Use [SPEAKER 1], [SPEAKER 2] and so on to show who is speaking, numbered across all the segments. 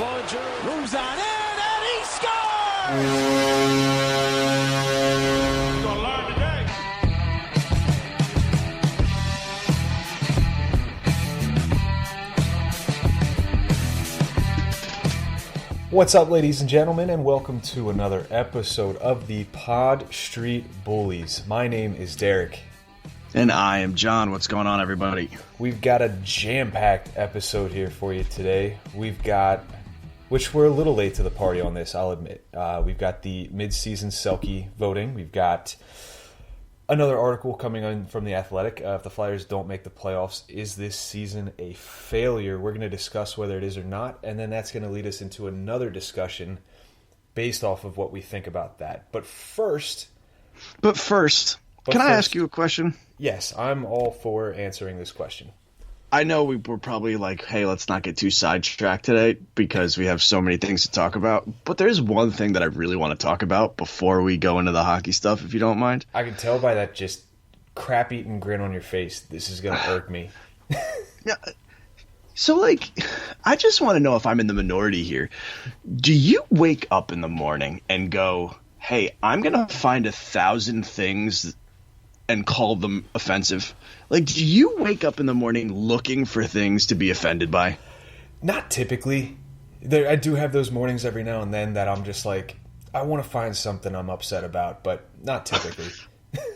[SPEAKER 1] Plunger moves on in, and he scores! He's gonna learn today.
[SPEAKER 2] What's up, ladies and gentlemen, and welcome to another episode of the Pod Street Bullies. My name is Derek.
[SPEAKER 3] And I am John. What's going on, everybody?
[SPEAKER 2] We've got a jam-packed episode here for you today. We've got, which we're a little late to the party on this, I'll admit. We've got the mid-season Selke voting. We've got another article coming in from The Athletic. If the Flyers don't make the playoffs, is this season a failure? We're going to discuss whether it is or not, and then that's going to lead us into another discussion based off of what we think about that. But first, can I ask you a question? Yes, I'm all for answering this question.
[SPEAKER 3] I know we're probably like, hey, let's not get too sidetracked today because we have so many things to talk about. But there's one thing that I really want to talk about before we go into the hockey stuff, if you don't mind.
[SPEAKER 2] I can tell by that just crap-eating grin on your face, this is going to irk me.
[SPEAKER 3] Yeah. So, like, I just want to know if I'm in the minority here. Do you wake up in the morning and go, hey, I'm going to find 1,000 things and call them offensive? Like, do you wake up in the morning looking for things to be offended by?
[SPEAKER 2] Not typically. I do have those mornings every now and then that I'm just like, I want to find something I'm upset about, but not typically.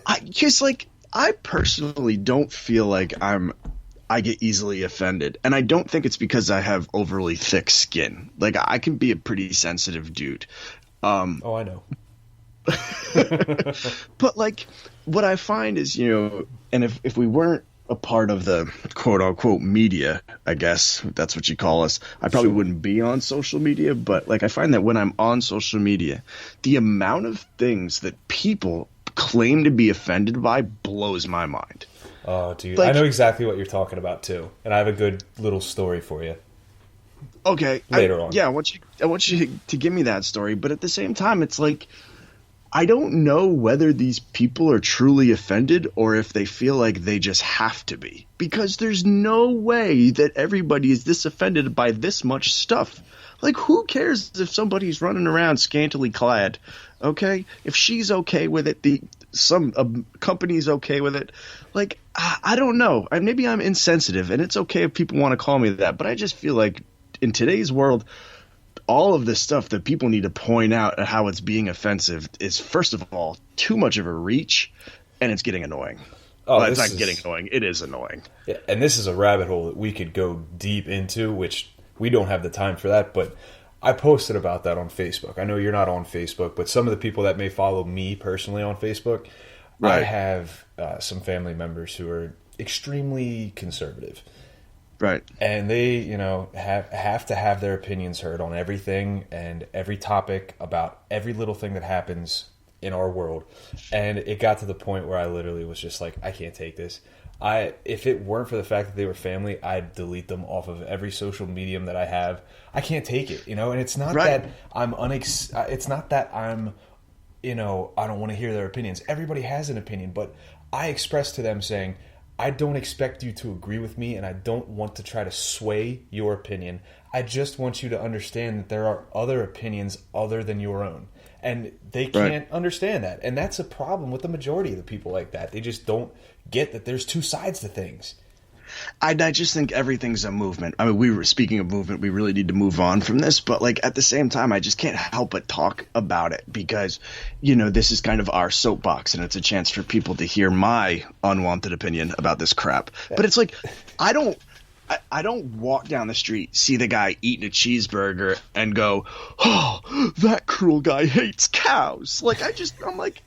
[SPEAKER 3] I personally don't feel like I get easily offended. And I don't think it's because I have overly thick skin. Like, I can be a pretty sensitive dude.
[SPEAKER 2] I know.
[SPEAKER 3] But, like, what I find is, and if we weren't a part of the quote-unquote media, I guess that's what you call us, I probably wouldn't be on social media. But, like, I find that when I'm on social media, the amount of things that people claim to be offended by blows my mind.
[SPEAKER 2] Oh, dude,
[SPEAKER 3] like,
[SPEAKER 2] I know exactly what you're talking about, too. And I have a good little story for you.
[SPEAKER 3] Okay.
[SPEAKER 2] Later on.
[SPEAKER 3] Yeah, I want you to give me that story. But at the same time, it's like, I don't know whether these people are truly offended or if they feel like they just have to be. Because there's no way that everybody is this offended by this much stuff. Like, who cares if somebody's running around scantily clad? Okay? If she's okay with it, some company's okay with it. Like, I don't know. Maybe I'm insensitive, and it's okay if people want to call me that. But I just feel like in today's world, all of this stuff that people need to point out at how it's being offensive is, first of all, too much of a reach, and it's getting annoying. Oh, well, it's not getting annoying. It is annoying.
[SPEAKER 2] Yeah, and this is a rabbit hole that we could go deep into, which we don't have the time for that, but I posted about that on Facebook. I know you're not on Facebook, but some of the people that may follow me personally on Facebook, right. I have some family members who are extremely conservative.
[SPEAKER 3] Right.
[SPEAKER 2] And they, have to have their opinions heard on everything and every topic about every little thing that happens in our world. And it got to the point where I literally was just like, I can't take this. If it weren't for the fact that they were family, I'd delete them off of every social medium that I have. I can't take it, and it's not that I'm it's not that I'm, I don't want to hear their opinions. Everybody has an opinion, but I express to them saying, I don't expect you to agree with me, and I don't want to try to sway your opinion. I just want you to understand that there are other opinions other than your own. And they can't understand that. And that's a problem with the majority of the people like that. They just don't get that there's two sides to things.
[SPEAKER 3] I just think everything's a movement. I mean, speaking of movement, we really need to move on from this. But, like, at the same time, I just can't help but talk about it because, this is kind of our soapbox, and it's a chance for people to hear my unwanted opinion about this crap. But it's like, I don't walk down the street, see the guy eating a cheeseburger, and go, oh, that cruel guy hates cows. Like, I'm like,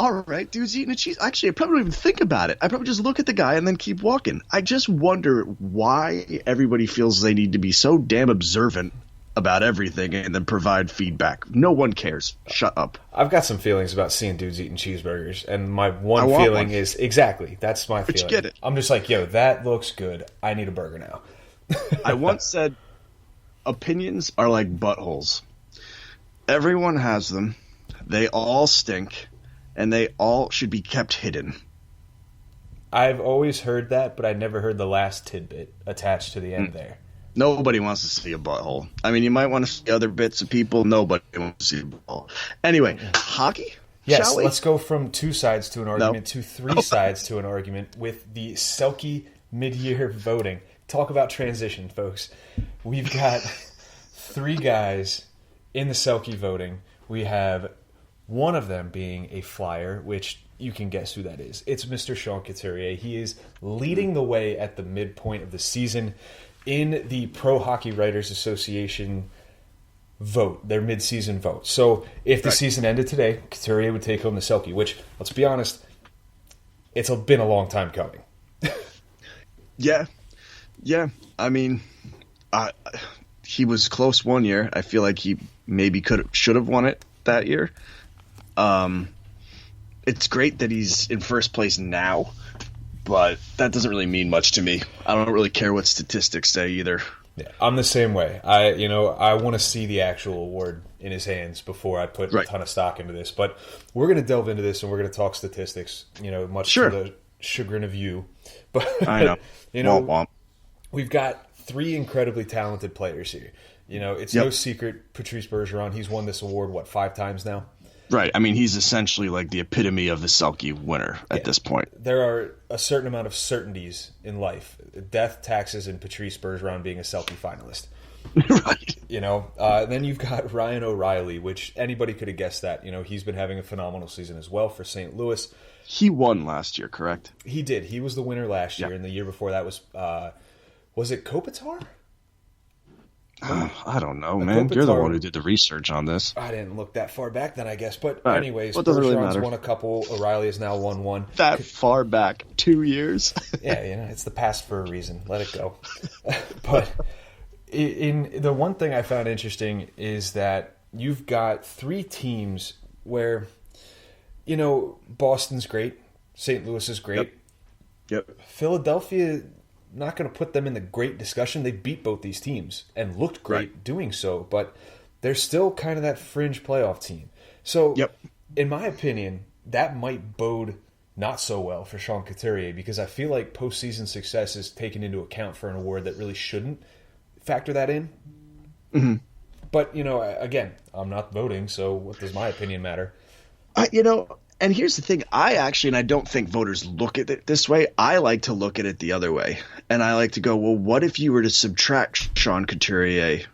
[SPEAKER 3] all right, dude's eating a cheese. Actually, I probably don't even think about it. I probably just look at the guy and then keep walking. I just wonder why everybody feels they need to be so damn observant about everything and then provide feedback. No one cares. Shut up.
[SPEAKER 2] I've got some feelings about seeing dudes eating cheeseburgers, and my one feeling is exactly that's my feeling.
[SPEAKER 3] But you get it.
[SPEAKER 2] I'm just like, yo, that looks good. I need a burger now.
[SPEAKER 3] I once said, opinions are like buttholes. Everyone has them. They all stink. And they all should be kept hidden.
[SPEAKER 2] I've always heard that, but I never heard the last tidbit attached to the end there.
[SPEAKER 3] Nobody wants to see a butthole. I mean, you might want to see other bits of people. Nobody wants to see a butthole. Anyway, hockey?
[SPEAKER 2] Yes,
[SPEAKER 3] Shall we?
[SPEAKER 2] let's go from 2 sides to an argument to 3 sides to an argument with the Selke mid-year voting. Talk about transition, folks. We've got 3 guys in the Selke voting. We have one of them being a Flyer, which you can guess who that is. It's Mr. Sean Couturier. He is leading the way at the midpoint of the season in the Pro Hockey Writers Association vote, their mid-season vote. So if the season ended today, Couturier would take home the Selke, which, let's be honest, it's been a long time coming.
[SPEAKER 3] Yeah. I mean, he was close one year. I feel like he maybe should have won it that year. It's great that he's in first place now, but that doesn't really mean much to me. I don't really care what statistics say either.
[SPEAKER 2] Yeah, I'm the same way. I want to see the actual award in his hands before I put a ton of stock into this. But we're going to delve into this and we're going to talk statistics. Much to the chagrin of you. But
[SPEAKER 3] I know.
[SPEAKER 2] Womp
[SPEAKER 3] womp.
[SPEAKER 2] We've got 3 incredibly talented players here. It's no secret. Patrice Bergeron. He's won this award 5 times now.
[SPEAKER 3] Right. I mean, he's essentially like the epitome of the Selke winner at this point.
[SPEAKER 2] There are a certain amount of certainties in life. Death, taxes, and Patrice Bergeron being a Selke finalist.
[SPEAKER 3] Right.
[SPEAKER 2] Then you've got Ryan O'Reilly, which anybody could have guessed that. He's been having a phenomenal season as well for St. Louis.
[SPEAKER 3] He won last year, correct?
[SPEAKER 2] He did. He was the winner last year, and the year before that was it Kopitar?
[SPEAKER 3] I don't know, man. You're the one who did the research on this.
[SPEAKER 2] I didn't look that far back then, I guess. But
[SPEAKER 3] right.
[SPEAKER 2] anyways,
[SPEAKER 3] well, Bergeron's
[SPEAKER 2] won a couple. O'Reilly has now won one.
[SPEAKER 3] That far back, 2 years.
[SPEAKER 2] Yeah, it's the past for a reason. Let it go. But in the one thing I found interesting is that you've got 3 teams where, Boston's great, St. Louis is great.
[SPEAKER 3] Yep.
[SPEAKER 2] Philadelphia, not going to put them in the great discussion. They beat both these teams and looked great doing so, but they're still kind of that fringe playoff team. So, in my opinion, that might bode not so well for Sean Couturier because I feel like postseason success is taken into account for an award that really shouldn't factor that in.
[SPEAKER 3] Mm-hmm.
[SPEAKER 2] But, again, I'm not voting, so what does my opinion matter?
[SPEAKER 3] And here's the thing. I don't think voters look at it this way. I like to look at it the other way. And I like to go, well, what if you were to subtract Sean Couturier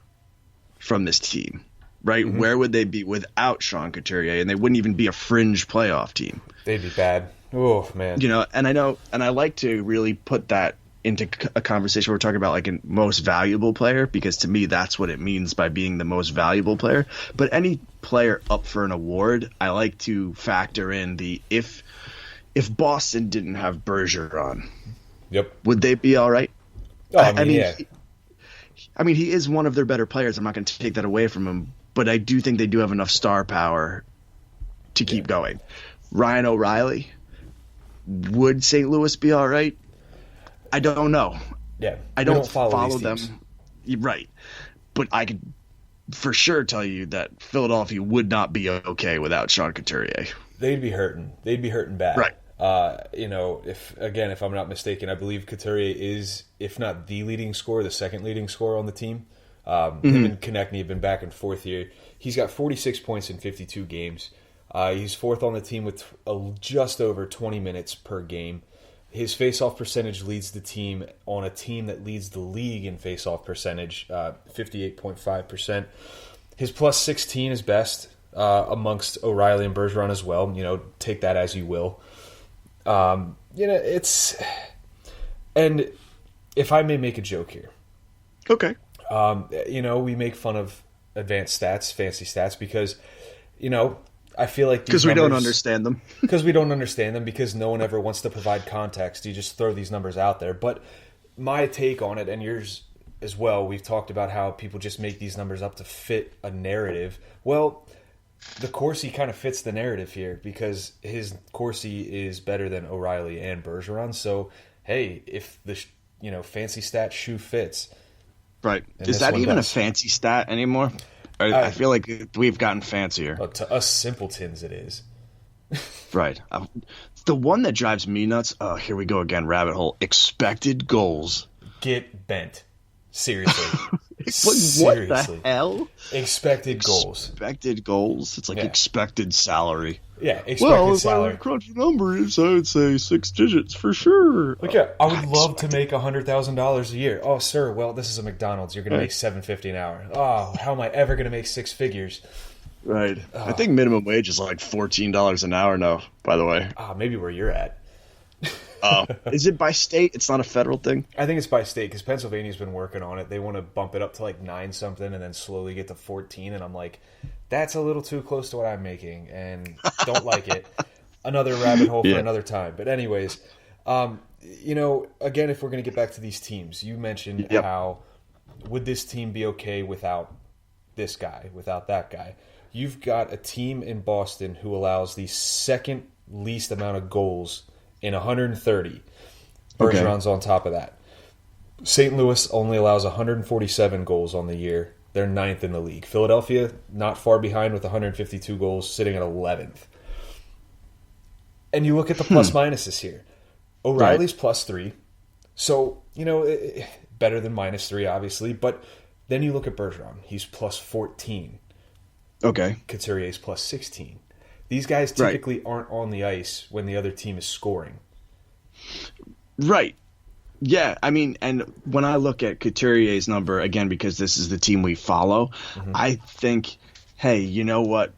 [SPEAKER 3] from this team, right? Mm-hmm. Where would they be without Sean Couturier? And they wouldn't even be a fringe playoff team.
[SPEAKER 2] They'd be bad. Oh, man.
[SPEAKER 3] And I like to really put that into a conversation where we're talking about like a most valuable player, because to me that's what it means by being the most valuable player. But any player up for an award, I like to factor in the if Boston didn't have Bergeron, would they be all right?
[SPEAKER 2] Oh, I
[SPEAKER 3] mean, he is one of their better players. I'm not going to take that away from him, but I do think they do have enough star power to keep going. Ryan O'Reilly, would St. Louis be all right? I don't know.
[SPEAKER 2] Yeah,
[SPEAKER 3] I don't follow them. Right. But I could for sure tell you that Philadelphia would not be okay without Sean Couturier.
[SPEAKER 2] They'd be hurting. They'd be hurting bad.
[SPEAKER 3] Right.
[SPEAKER 2] If I'm not mistaken, I believe Couturier is, if not the leading scorer, the second leading scorer on the team. Him and Konechny have been back and forth here. He's got 46 points in 52 games. He's 4th on the team with just over 20 minutes per game. His face-off percentage leads the team on a team that leads the league in face-off percentage, 58.5%. His plus 16 is best amongst O'Reilly and Bergeron as well. Take that as you will. It's... And if I may make a joke here.
[SPEAKER 3] Okay.
[SPEAKER 2] We make fun of advanced stats, fancy stats, because, I feel like
[SPEAKER 3] because we don't understand them.
[SPEAKER 2] Because we don't understand them, because no one ever wants to provide context. You just throw these numbers out there. But my take on it, and yours as well, we've talked about how people just make these numbers up to fit a narrative. Well, the Corsi kind of fits the narrative here because his Corsi is better than O'Reilly and Bergeron. So, hey, if the fancy stat shoe fits.
[SPEAKER 3] Right. Is that even a fancy stat anymore? I feel like we've gotten fancier.
[SPEAKER 2] Well, to us simpletons, it is.
[SPEAKER 3] Right. The one that drives me nuts, here we go again, rabbit hole, expected goals.
[SPEAKER 2] Get bent. Seriously.
[SPEAKER 3] What the hell?
[SPEAKER 2] Expected goals.
[SPEAKER 3] Expected goals? It's like expected salary.
[SPEAKER 2] Yeah, expected salary.
[SPEAKER 3] Well, if I crunch numbers, I would say 6 digits for sure.
[SPEAKER 2] Like, yeah, I would love to make $100,000 a year. Oh, sir, well, this is a McDonald's. You're going to make $7.50 an hour. Oh, how am I ever going to make 6 figures?
[SPEAKER 3] Right. I think minimum wage is like $14 an hour now, by the way.
[SPEAKER 2] Maybe where you're at.
[SPEAKER 3] Is it by state? It's not a federal thing?
[SPEAKER 2] I think it's by state because Pennsylvania's been working on it. They want to bump it up to like 9 something and then slowly get to 14. And I'm like, that's a little too close to what I'm making and don't like it. Another rabbit hole for another time. But anyways, again, if we're going to get back to these teams, you mentioned how would this team be okay without this guy, without that guy? You've got a team in Boston who allows the second least amount of goals in 130. Bergeron's on top of that. St. Louis only allows 147 goals on the year. They're 9th in the league. Philadelphia, not far behind with 152 goals, sitting at 11th. And you look at the plus-minuses here. O'Reilly's +3. So, better than -3, obviously. But then you look at Bergeron. He's +14.
[SPEAKER 3] Okay.
[SPEAKER 2] Couturier's +16. These guys typically aren't on the ice when the other team is scoring.
[SPEAKER 3] Right. Yeah, I mean, and when I look at Couturier's number, again, because this is the team we follow, I think, hey, you know what?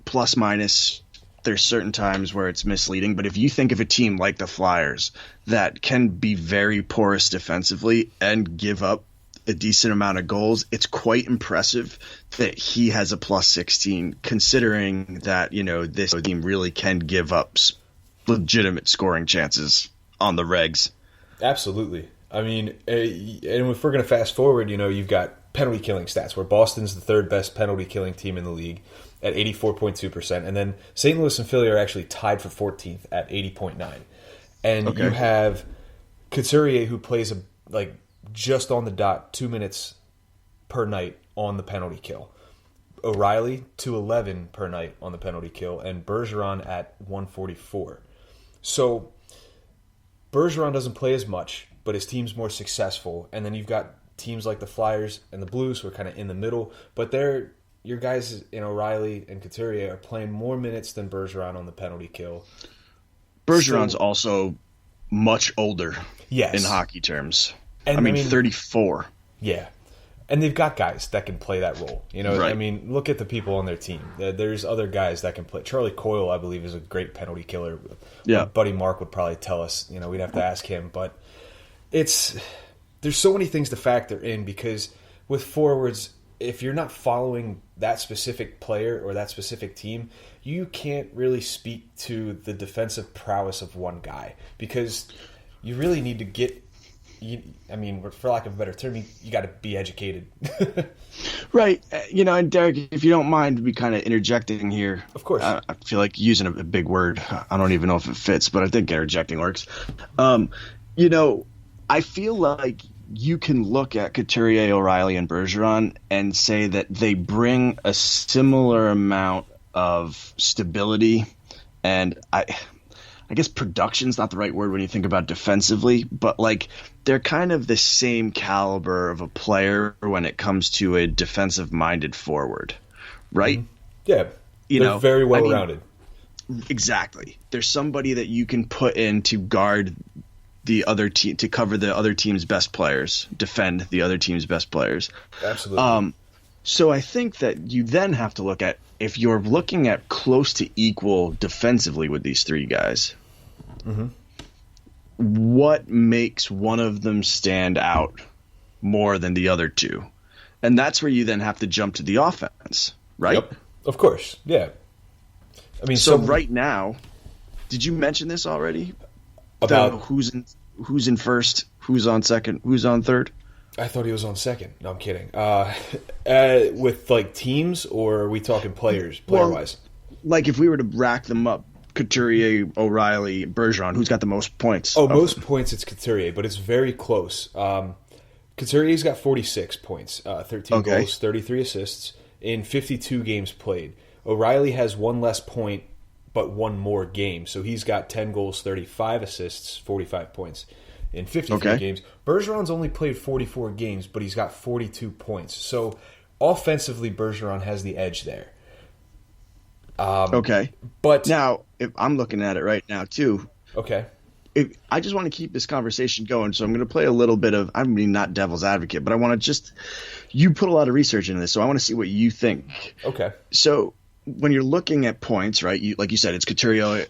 [SPEAKER 3] Plus minus, there's certain times where it's misleading. But if you think of a team like the Flyers that can be very porous defensively and give up a decent amount of goals, it's quite impressive that he has a +16, considering that, this team really can give up legitimate scoring chances on the regs. Absolutely.
[SPEAKER 2] I mean, and if we're going to fast forward, you've got penalty killing stats, where Boston's the third best penalty killing team in the league at 84.2%, and then St. Louis and Philly are actually tied for 14th at 80.9. And you have Couturier, who plays just on the dot 2 minutes per night on the penalty kill. O'Reilly 211 per night on the penalty kill, and Bergeron at 144. So Bergeron doesn't play as much, but his team's more successful. And then you've got teams like the Flyers and the Blues who are kind of in the middle, but your guys in O'Reilly and Couturier are playing more minutes than Bergeron on the penalty kill.
[SPEAKER 3] Bergeron's also much older
[SPEAKER 2] in
[SPEAKER 3] hockey terms.
[SPEAKER 2] And,
[SPEAKER 3] 34.
[SPEAKER 2] Yeah. And they've got guys that can play that role. I mean, look at the people on their team. There's other guys that can play. Charlie Coyle, I believe, is a great penalty killer. Yeah. My buddy Mark would probably tell us. We'd have to ask him. But there's so many things to factor in, because with forwards, if you're not following that specific player or that specific team, you can't really speak to the defensive prowess of one guy, because you really need to get – for lack of a better term, you got to be educated.
[SPEAKER 3] Right. And Derek, if you don't mind me kind of interjecting here.
[SPEAKER 2] Of course.
[SPEAKER 3] I feel like using a big word. I don't even know if it fits, but I think interjecting works. I feel like you can look at Couturier, O'Reilly, and Bergeron and say that they bring a similar amount of stability, and I guess production's not the right word when you think about defensively, but they're kind of the same caliber of a player when it comes to a defensive-minded forward, right?
[SPEAKER 2] Mm-hmm. Yeah, they're very well-rounded.
[SPEAKER 3] Exactly. There's somebody that you can put in to guard the other team, to cover the other team's best players, defend the other team's best players.
[SPEAKER 2] Absolutely.
[SPEAKER 3] So I think that you then have to look at, if you're looking at close to equal defensively with these three guys, what makes one of them stand out more than the other two? And that's where you then have to jump to the offense, right?
[SPEAKER 2] Yep. Of course, yeah.
[SPEAKER 3] So right now, did you mention this already? About who's in first, who's on second, who's on third?
[SPEAKER 2] I thought he was on second. No, I'm kidding. With teams, or are we talking player-wise?
[SPEAKER 3] If we were to rack them up, Couturier, O'Reilly, Bergeron, who's got the most points?
[SPEAKER 2] Most points, it's Couturier, but it's very close. Couturier's got 46 points, 13 goals, 33 assists in 52 games played. O'Reilly has one less point, but one more game, so he's got 10 goals, 35 assists, 45 points. in 53 games. Bergeron's only played 44 games, but he's got 42 points. So offensively, Bergeron has the edge there.
[SPEAKER 3] But now, if I'm looking at it right now, too.
[SPEAKER 2] Okay.
[SPEAKER 3] I just want to keep this conversation going, so I'm going to play a little bit of, I mean, not devil's advocate, but I want to you put a lot of research into this, so I want to see what you think.
[SPEAKER 2] Okay.
[SPEAKER 3] So when you're looking at points, right, like you said, it's Couturier,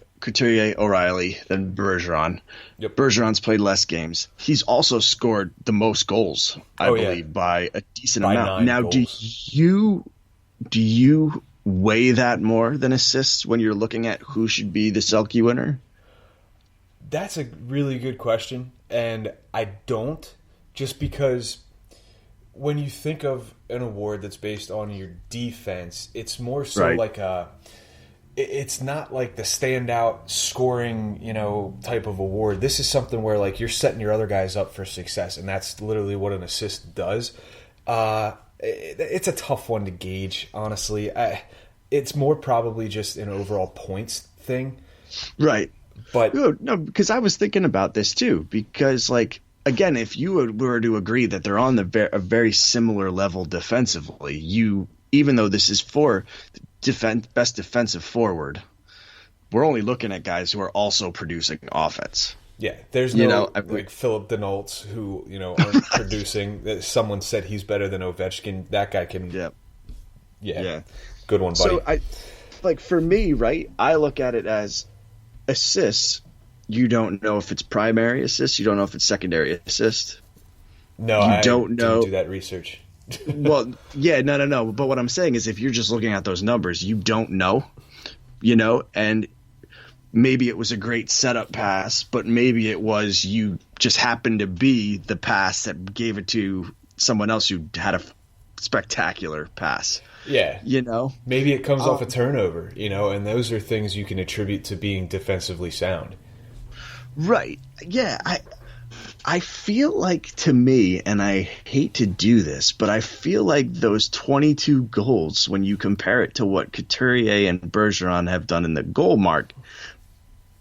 [SPEAKER 3] O'Reilly, then Bergeron.
[SPEAKER 2] Yep.
[SPEAKER 3] Bergeron's played less games. He's also scored the most goals, I believe, by a decent amount. Now, goals. do you weigh that more than assists when you're looking at who should be the Selke winner?
[SPEAKER 2] That's a really good question, and I don't, just because when you think of an award that's based on your defense, it's more so like it's not like the standout scoring, type of award. This is something where like you're setting your other guys up for success, and that's literally what an assist does. It's a tough one to gauge, honestly. It's more probably just an overall points thing. Right. But
[SPEAKER 3] no, because I was thinking about this too. Because, like, again, if you were to agree that they're on a very similar level defensively, even though this is for best defensive forward, we're only looking at guys who are also producing offense.
[SPEAKER 2] Yeah, there's no like Philip Denaults who aren't producing. Someone said he's better than Ovechkin. That guy can. Yeah. Good one, buddy.
[SPEAKER 3] So for me, right? I look at it as assists. You don't know if it's primary assist. You don't know if it's secondary assist.
[SPEAKER 2] No, I don't do that research.
[SPEAKER 3] Well, yeah, no. But what I'm saying is, if you're just looking at those numbers, you don't know, and maybe it was a great setup pass, but maybe it was you just happened to be the pass that gave it to someone else who had a spectacular pass.
[SPEAKER 2] Yeah. Maybe it comes off a turnover, and those are things you can attribute to being defensively sound.
[SPEAKER 3] Right. Yeah. I feel like, to me, and I hate to do this, but I feel like those 22 goals, when you compare it to what Couturier and Bergeron have done in the goal mark,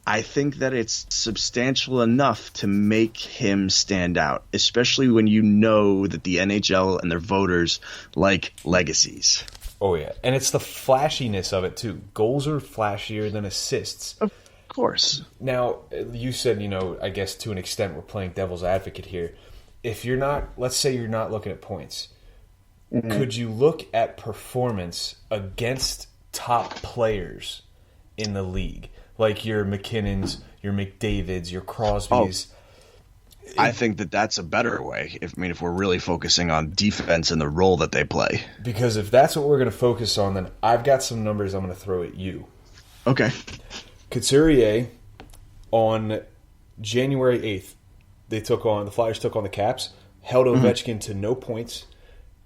[SPEAKER 3] I think that it's substantial enough to make him stand out, especially when you know that the NHL and their voters like legacies.
[SPEAKER 2] Oh, yeah. And it's the flashiness of it, too. Goals are flashier than assists.
[SPEAKER 3] Of course.
[SPEAKER 2] Now, you said, I guess to an extent we're playing devil's advocate here. If you're not, let's say you're not looking at points, could you look at performance against top players in the league? Like your McKinnons, your McDavids, your Crosbys.
[SPEAKER 3] I think that's a better way. If we're really focusing on defense and the role that they play.
[SPEAKER 2] Because if that's what we're going to focus on, then I've got some numbers I'm going to throw at you.
[SPEAKER 3] Okay.
[SPEAKER 2] Couturier, on January 8th, the Flyers took on the Caps, held Ovechkin to no points.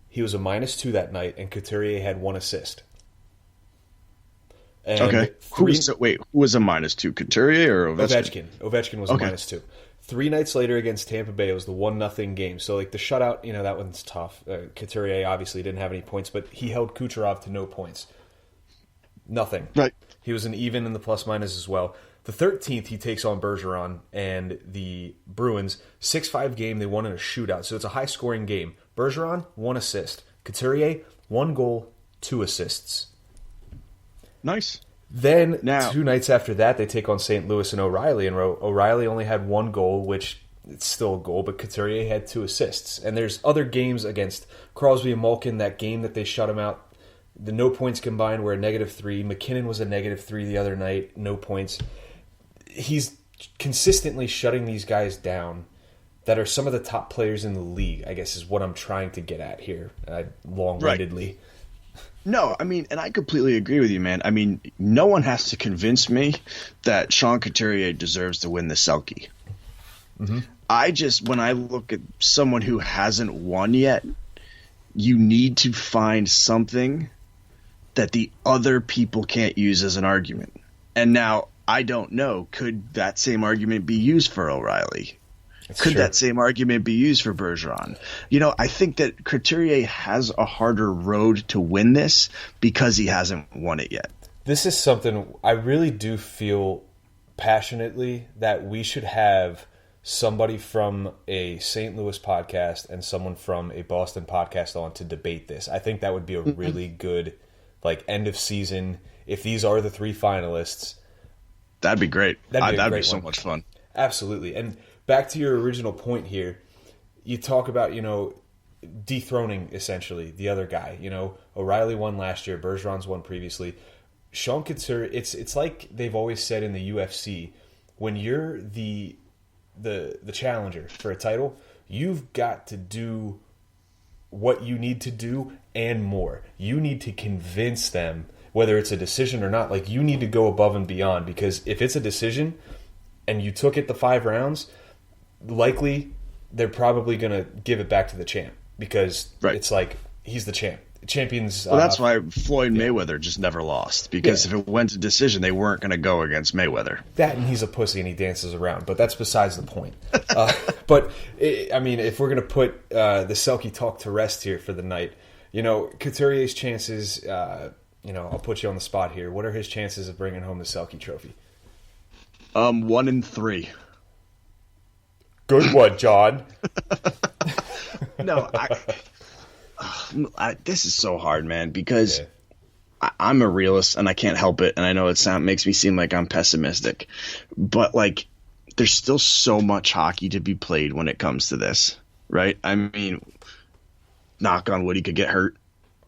[SPEAKER 2] He was a -2 that night, and Couturier had 1 assist. And
[SPEAKER 3] okay. Who was a -2? Couturier or Ovechkin?
[SPEAKER 2] Ovechkin was a -2. 3 nights later against Tampa Bay, it was the 1-0 game. So, like, the shutout, that one's tough. Couturier obviously didn't have any points, but he held Kucherov to no points. Nothing.
[SPEAKER 3] Right.
[SPEAKER 2] He was an even in the plus-minus as well. The 13th, he takes on Bergeron and the Bruins. 6-5 game, they won in a shootout. So it's a high-scoring game. Bergeron, 1 assist. Couturier, 1 goal, 2 assists.
[SPEAKER 3] Nice.
[SPEAKER 2] Then, 2 nights after that, they take on St. Louis and O'Reilly. And O'Reilly only had 1 goal, which it's still a goal, but Couturier had 2 assists. And there's other games against Crosby and Malkin, that game that they shut him out. The no points combined were a -3. McKinnon was a -3 the other night, no points. He's consistently shutting these guys down that are some of the top players in the league, I guess is what I'm trying to get at here, long-windedly.
[SPEAKER 3] Right. No, and I completely agree with you, man. No one has to convince me that Sean Couturier deserves to win the Selke. When I look at someone who hasn't won yet, you need to find something that the other people can't use as an argument. And now, I don't know, could that same argument be used for O'Reilly? Could that same argument be used for Bergeron? I think that Couturier has a harder road to win this because he hasn't won it yet.
[SPEAKER 2] This is something I really do feel passionately that we should have somebody from a St. Louis podcast and someone from a Boston podcast on to debate this. I think that would be a really good, like, end of season. If these are the 3 finalists,
[SPEAKER 3] that'd be great. That'd be so
[SPEAKER 2] one.
[SPEAKER 3] much fun.
[SPEAKER 2] Absolutely. And back to your original point here, you talk about, dethroning essentially the other guy. O'Reilly won last year, Bergeron's won previously. Sean Couturier, it's like they've always said in the UFC, when you're the challenger for a title, you've got to do what you need to do and more. You need to convince them, whether it's a decision or not. Like, you need to go above and beyond, because if it's a decision and you took it the 5 rounds, likely they're probably going to give it back to the champ, because It's like, he's the champ. Champions.
[SPEAKER 3] Well, that's why Floyd Mayweather just never lost, because if it went to decision, they weren't going to go against Mayweather.
[SPEAKER 2] That, and he's a pussy and he dances around, but that's besides the point. But if we're going to put the Selke talk to rest here for the night, Couturier's chances. I'll put you on the spot here. What are his chances of bringing home the Selke Trophy?
[SPEAKER 3] 1 in 3.
[SPEAKER 2] Good one, John.
[SPEAKER 3] No, this is so hard, man, because I'm a realist and I can't help it, and I know it makes me seem like I'm pessimistic, but like, there's still so much hockey to be played when it comes to this, right? I mean, knock on wood, he could get hurt,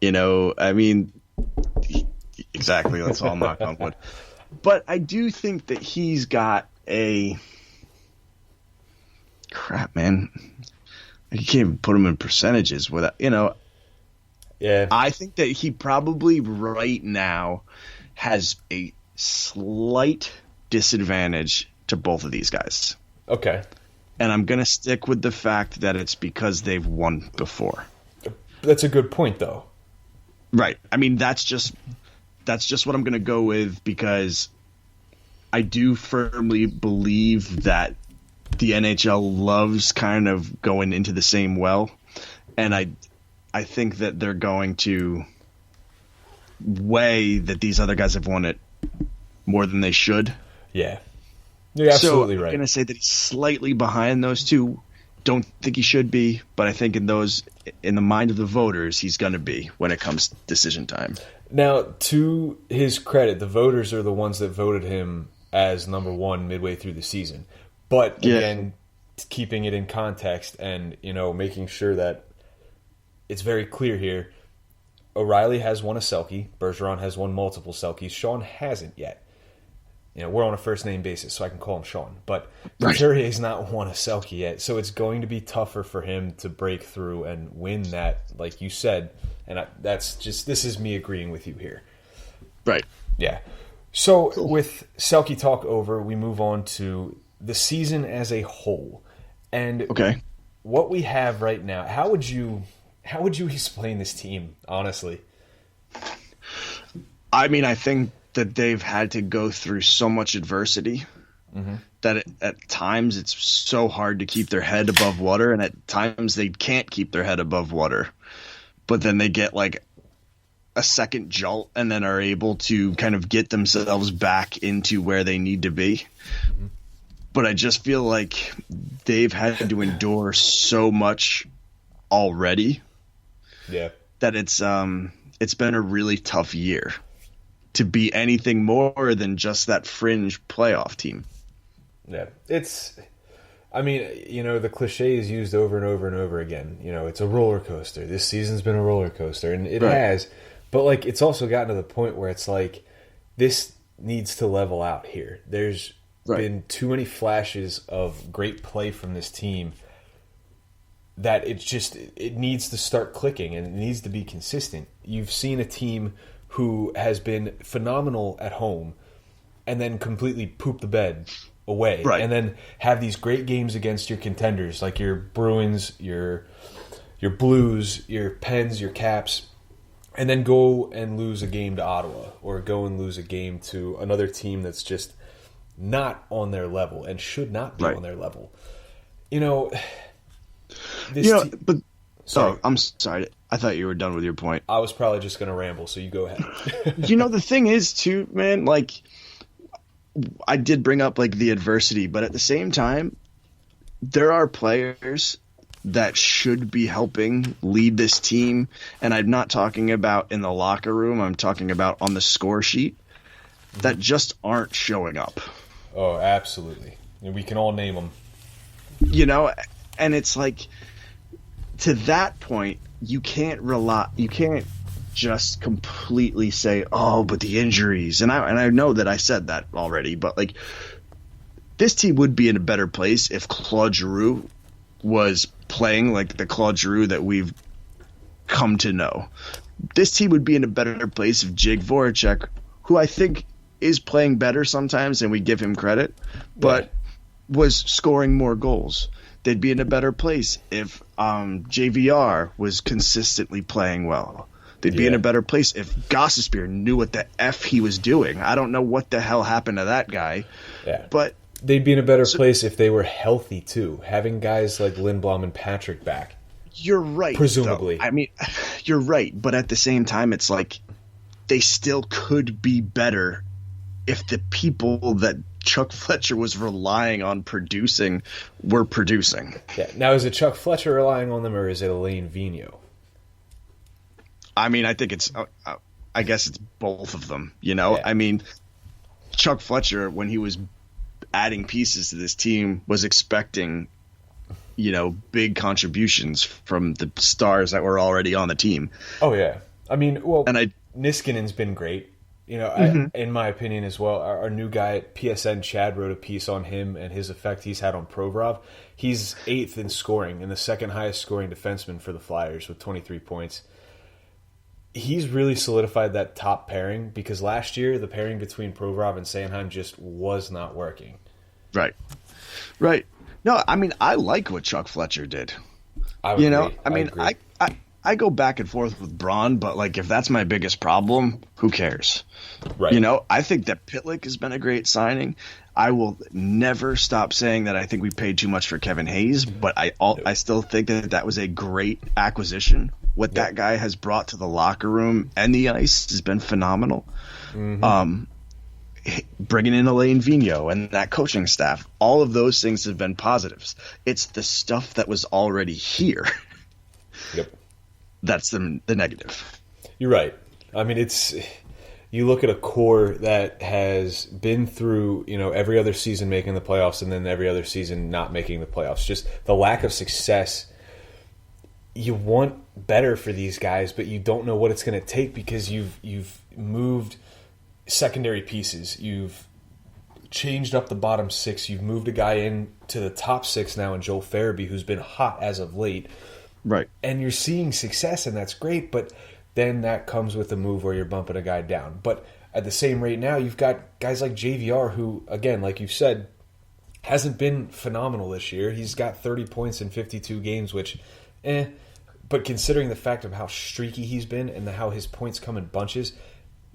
[SPEAKER 3] exactly, let's all knock on wood. But I do think that he's got crap, man. You can't even put him in percentages without,
[SPEAKER 2] Yeah.
[SPEAKER 3] I think that he probably right now has a slight disadvantage to both of these guys.
[SPEAKER 2] Okay.
[SPEAKER 3] And I'm going to stick with the fact that it's because they've won before.
[SPEAKER 2] That's a good point, though.
[SPEAKER 3] Right. I mean, that's just what I'm going to go with, because I do firmly believe that the NHL loves kind of going into the same well, and I think that they're going to weigh that these other guys have won it more than they should.
[SPEAKER 2] Yeah. You're absolutely
[SPEAKER 3] right. I'm going
[SPEAKER 2] right.
[SPEAKER 3] to say that he's slightly behind those two. Don't think he should be, but I think in the mind of the voters, he's going to be when it comes decision time.
[SPEAKER 2] Now, to his credit, the voters are the ones that voted him as number 1 midway through the season. But again, keeping it in context and, making sure that it's very clear here, O'Reilly has won a Selke. Bergeron has won multiple Selkes. Sean hasn't yet. We're on a first-name basis, so I can call him Sean. But Couturier's not won a Selke yet, so it's going to be tougher for him to break through and win that, like you said. And this is me agreeing with you here.
[SPEAKER 3] Right.
[SPEAKER 2] Yeah. So with Selke talk over, we move on to the season as a whole. And what we have right now, how would you explain this team, honestly?
[SPEAKER 3] I mean, I think that they've had to go through so much adversity that at times it's so hard to keep their head above water, and at times they can't keep their head above water. But then they get like a second jolt and then are able to kind of get themselves back into where they need to be. But I just feel like they've had to endure so much already that it's been a really tough year to be anything more than just that fringe playoff team.
[SPEAKER 2] Yeah, the cliche is used over and over and over again. It's a roller coaster. This season's been a roller coaster, and it has. But, like, it's also gotten to the point where it's like, this needs to level out here. There's been too many flashes of great play from this team that it needs to start clicking, and it needs to be consistent. You've seen a team who has been phenomenal at home and then completely poop the bed away, and then have these great games against your contenders, like your Bruins, your Blues, your Pens, your Caps, and then go and lose a game to Ottawa, or go and lose a game to another team that's just not on their level and should not be on their level.
[SPEAKER 3] I'm sorry. I thought you were done with your point.
[SPEAKER 2] I was probably just going to ramble, so you go ahead.
[SPEAKER 3] The thing is, too, man, like, I did bring up, like, the adversity, but at the same time, there are players that should be helping lead this team, and I'm not talking about in the locker room, I'm talking about on the score sheet, that just aren't showing up.
[SPEAKER 2] Oh, absolutely. And we can all name them.
[SPEAKER 3] And it's like, to that point, you can't just completely say, oh, but the injuries. And I know that I said that already, but like, this team would be in a better place if Claude Giroux was playing like the Claude Giroux that we've come to know. This team would be in a better place if Jake Voracek, who I think is playing better sometimes and we give him credit, but was scoring more goals. They'd be in a better place if JVR was consistently playing well. They'd be in a better place if Gossespierre knew what the F he was doing. I don't know what the hell happened to that guy.
[SPEAKER 2] Yeah.
[SPEAKER 3] But
[SPEAKER 2] they'd be in a better place if they were healthy, too. Having guys like Lindblom and Patrick back.
[SPEAKER 3] You're right.
[SPEAKER 2] Presumably.
[SPEAKER 3] Though. I mean, you're right. But at the same time, it's like they still could be better if the people that Chuck Fletcher was relying on producing were producing.
[SPEAKER 2] Yeah. Now, is it Chuck Fletcher relying on them, or is it Alain Vigneault?
[SPEAKER 3] I mean, I think I guess it's both of them, Yeah. I mean, Chuck Fletcher, when he was adding pieces to this team, was expecting, big contributions from the stars that were already on the team.
[SPEAKER 2] Oh, yeah. I mean, Niskanen's been great. In my opinion as well. Our new guy at PSN, Chad, wrote a piece on him and his effect he's had on Provorov. He's 8th in scoring and the second highest scoring defenseman for the Flyers with 23 points. He's really solidified that top pairing because last year the pairing between Provorov and Sanheim just was not working.
[SPEAKER 3] Right. No, I mean, I like what Chuck Fletcher did.
[SPEAKER 2] I agree.
[SPEAKER 3] I mean, I go back and forth with Braun, but like if that's my biggest problem, who cares?
[SPEAKER 2] Right.
[SPEAKER 3] I think that Pitlick has been a great signing. I will never stop saying that I think we paid too much for Kevin Hayes, but I still think that was a great acquisition. What that guy has brought to the locker room and the ice has been phenomenal. Mm-hmm. Bringing in Alain Vigneault and that coaching staff, all of those things have been positives. It's the stuff that was already here.
[SPEAKER 2] Yep.
[SPEAKER 3] That's the negative.
[SPEAKER 2] You're right. I mean, you look at a core that has been through, every other season making the playoffs and then every other season not making the playoffs. Just the lack of success. You want better for these guys, but you don't know what it's going to take because you've moved secondary pieces. You've changed up the bottom six. You've moved a guy into the top six now in Joel Farabee, who's been hot as of late.
[SPEAKER 3] Right.
[SPEAKER 2] And you're seeing success, and that's great, but then that comes with a move where you're bumping a guy down. But at the same rate now, you've got guys like JVR who, again, like you said, hasn't been phenomenal this year. He's got 30 points in 52 games, which, but considering the fact of how streaky he's been and how his points come in bunches,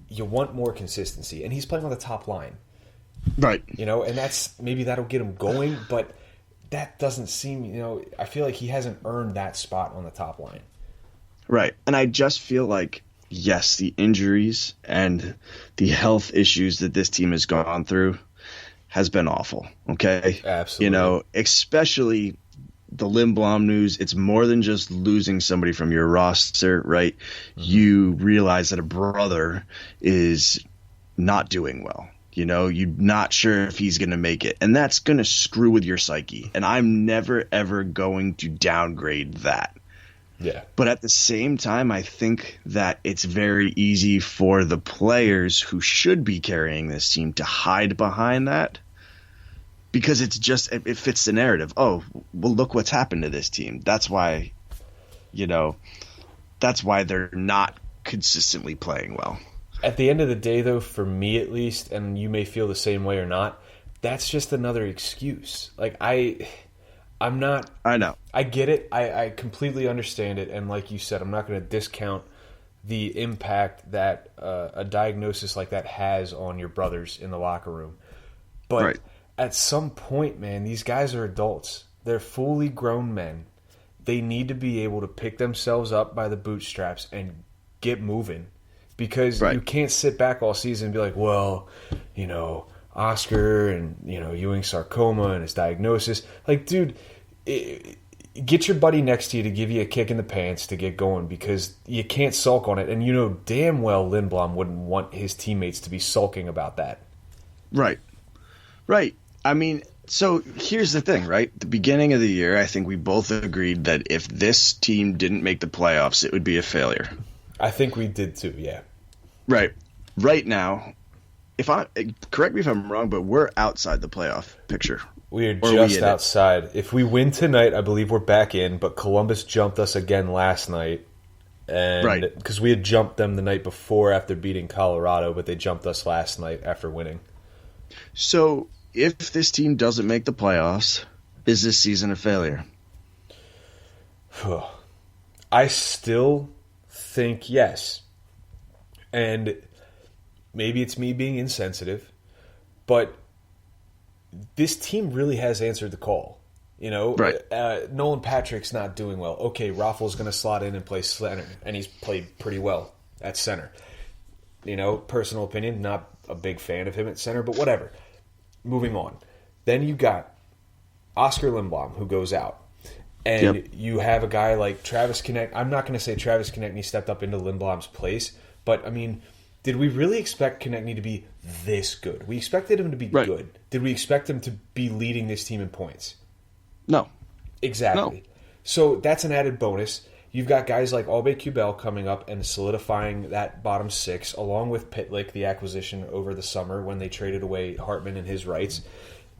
[SPEAKER 2] you want more consistency. And he's playing on the top line.
[SPEAKER 3] Right.
[SPEAKER 2] And maybe that'll get him going, but that doesn't seem, I feel like he hasn't earned that spot on the top line.
[SPEAKER 3] Right. And I just feel like, yes, the injuries and the health issues that this team has gone through has been awful. Okay.
[SPEAKER 2] Absolutely.
[SPEAKER 3] Especially the Lindblom news. It's more than just losing somebody from your roster, right? Mm-hmm. You realize that a brother is not doing well. You're not sure if he's going to make it. And that's going to screw with your psyche. And I'm never, ever going to downgrade that.
[SPEAKER 2] Yeah.
[SPEAKER 3] But at the same time, I think that it's very easy for the players who should be carrying this team to hide behind that. Because it fits the narrative. Oh, well, look what's happened to this team. That's why, that's why they're not consistently playing well.
[SPEAKER 2] At the end of the day, though, for me at least, and you may feel the same way or not, that's just another excuse. Like, I'm not...
[SPEAKER 3] I know.
[SPEAKER 2] I get it. I completely understand it. And like you said, I'm not going to discount the impact that a diagnosis like that has on your brothers in the locker room. But at some point, man, these guys are adults. They're fully grown men. They need to be able to pick themselves up by the bootstraps and get moving. Because you can't sit back all season and be like, well, Oscar and, Ewing sarcoma and his diagnosis. Like, dude, get your buddy next to you to give you a kick in the pants to get going, because you can't sulk on it. And you know damn well Lindblom wouldn't want his teammates to be sulking about that.
[SPEAKER 3] Right. I mean, so here's the thing, right? The beginning of the year, I think we both agreed that if this team didn't make the playoffs, it would be a failure.
[SPEAKER 2] I think we did too, yeah.
[SPEAKER 3] Right. Right now, correct me if I'm wrong, but we're outside the playoff picture.
[SPEAKER 2] We are just outside. If we win tonight, I believe we're back in, but Columbus jumped us again last night. And because we had jumped them the night before after beating Colorado, but they jumped us last night after winning.
[SPEAKER 3] So if this team doesn't make the playoffs, is this season a failure?
[SPEAKER 2] I still think yes. And maybe it's me being insensitive, but this team really has answered the call. You know, Nolan Patrick's not doing well. Okay, Raffl's going to slot in and play center, and he's played pretty well at center. You know, personal opinion, not a big fan of him at center, but whatever. Moving on. Then you got Oscar Lindblom, who goes out. And you have a guy like Travis Konechny. I'm not going to say Travis Konechny stepped up into Lindblom's place, but, I mean, did we really expect Konechny to be this good? We expected him to be good. Did we expect him to be leading this team in points?
[SPEAKER 3] No.
[SPEAKER 2] Exactly.
[SPEAKER 3] No.
[SPEAKER 2] So that's an added bonus. You've got guys like Albe Kubel coming up and solidifying that bottom six, along with Pitlick, the acquisition over the summer when they traded away Hartman and his rights.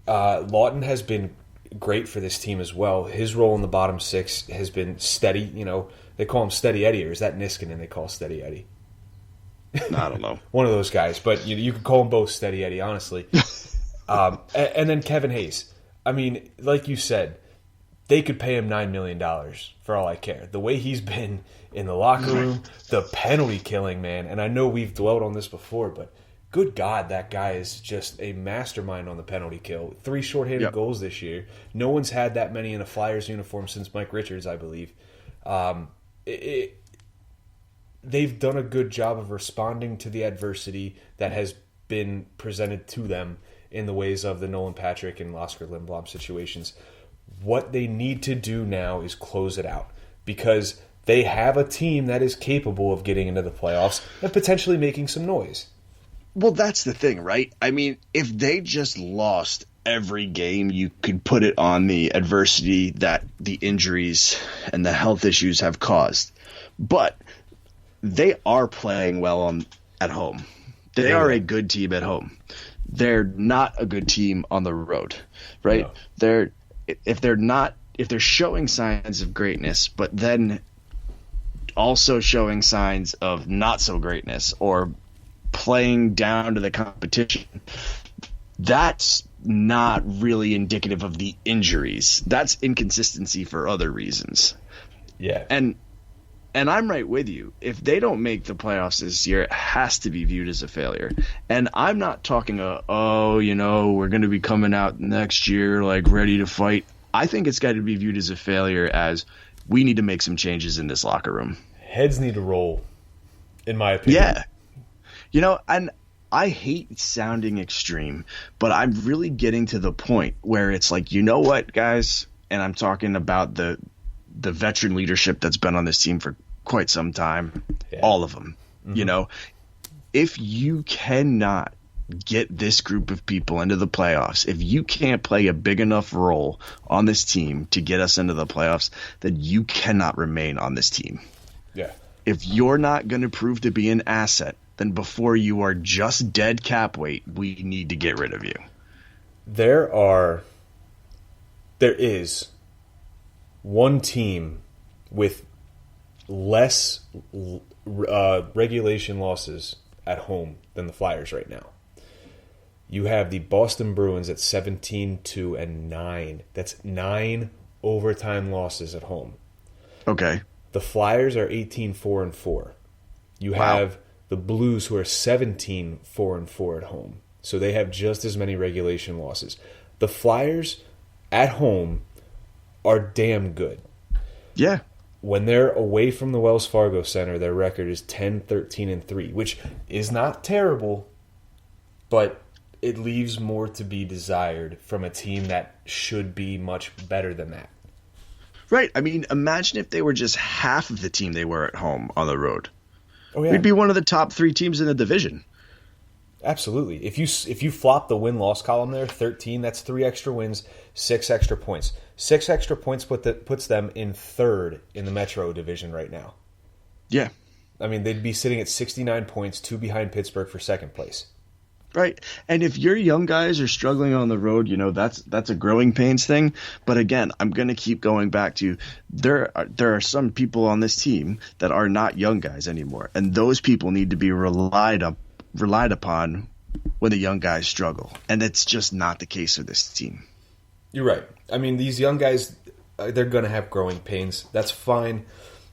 [SPEAKER 2] Lawton has been great for this team as well. His role in the bottom six has been steady. You know, they call him Steady Eddie, or is that Niskanen they call Steady Eddie?
[SPEAKER 3] I don't know.
[SPEAKER 2] One of those guys, but you could call them both Steady Eddie, honestly. And then Kevin Hayes. I mean, like you said, they could pay him $9 million for all I care. The way he's been in the locker room, the penalty killing, man. And I know we've dwelled on this before, but good God, that guy is just a mastermind on the penalty kill. 3 shorthanded goals this year. No one's had that many in a Flyers uniform since Mike Richards, I believe. They've done a good job of responding to the adversity that has been presented to them in the ways of the Nolan Patrick and Oscar Lindblom situations. What they need to do now is close it out, because they have a team that is capable of getting into the playoffs and potentially making some noise.
[SPEAKER 3] Well, that's the thing, right? I mean, if they just lost every game, you could put it on the adversity that the injuries and the health issues have caused. But they are playing well at home. They are a good team at home. They're not a good team on the road, right? No. If they're showing signs of greatness, but then also showing signs of not so greatness or playing down to the competition, that's not really indicative of the injuries. That's inconsistency for other reasons.
[SPEAKER 2] Yeah.
[SPEAKER 3] And I'm right with you. If they don't make the playoffs this year, it has to be viewed as a failure. And I'm not talking we're going to be coming out next year like ready to fight. I think it's got to be viewed as a failure, as we need to make some changes in this locker room.
[SPEAKER 2] Heads need to roll, in my opinion.
[SPEAKER 3] Yeah. You know, and I hate sounding extreme, but I'm really getting to the point where it's like, you know what, guys? And I'm talking about the veteran leadership that's been on this team for quite some time, all of them. Mm-hmm. You know, if you cannot get this group of people into the playoffs, if you can't play a big enough role on this team to get us into the playoffs, then you cannot remain on this team.
[SPEAKER 2] Yeah.
[SPEAKER 3] If you're not going to prove to be an asset, then before you are just dead cap weight, we need to get rid of you.
[SPEAKER 2] There is one team with less regulation losses at home than the Flyers right now. You have the Boston Bruins at 17-2-9. That's 9 overtime losses at home.
[SPEAKER 3] Okay.
[SPEAKER 2] The Flyers are 18-4-4. You have the Blues, who are 17-4-4 at home. So they have just as many regulation losses. The Flyers at home are damn good.
[SPEAKER 3] Yeah.
[SPEAKER 2] When they're away from the Wells Fargo Center, their record is 10-13-3, which is not terrible, but it leaves more to be desired from a team that should be much better than that.
[SPEAKER 3] Right. I mean, imagine if they were just half of the team they were at home on the road.
[SPEAKER 2] Oh yeah,
[SPEAKER 3] We'd be one of the top 3 teams in the division.
[SPEAKER 2] absolutely. If you flop the win-loss column there, 13, that's 3 extra wins, 6 extra points. 6 extra points puts them in 3rd in the Metro division right now.
[SPEAKER 3] Yeah.
[SPEAKER 2] I mean, they'd be sitting at 69 points, 2 behind Pittsburgh for 2nd place.
[SPEAKER 3] Right. And if your young guys are struggling on the road, that's a growing pains thing. But again, I'm going to keep going back to there are some people on this team that are not young guys anymore. And those people need to be relied upon when the young guys struggle. And that's just not the case with this team.
[SPEAKER 2] You're right. I mean, these young guys, they're going to have growing pains. That's fine.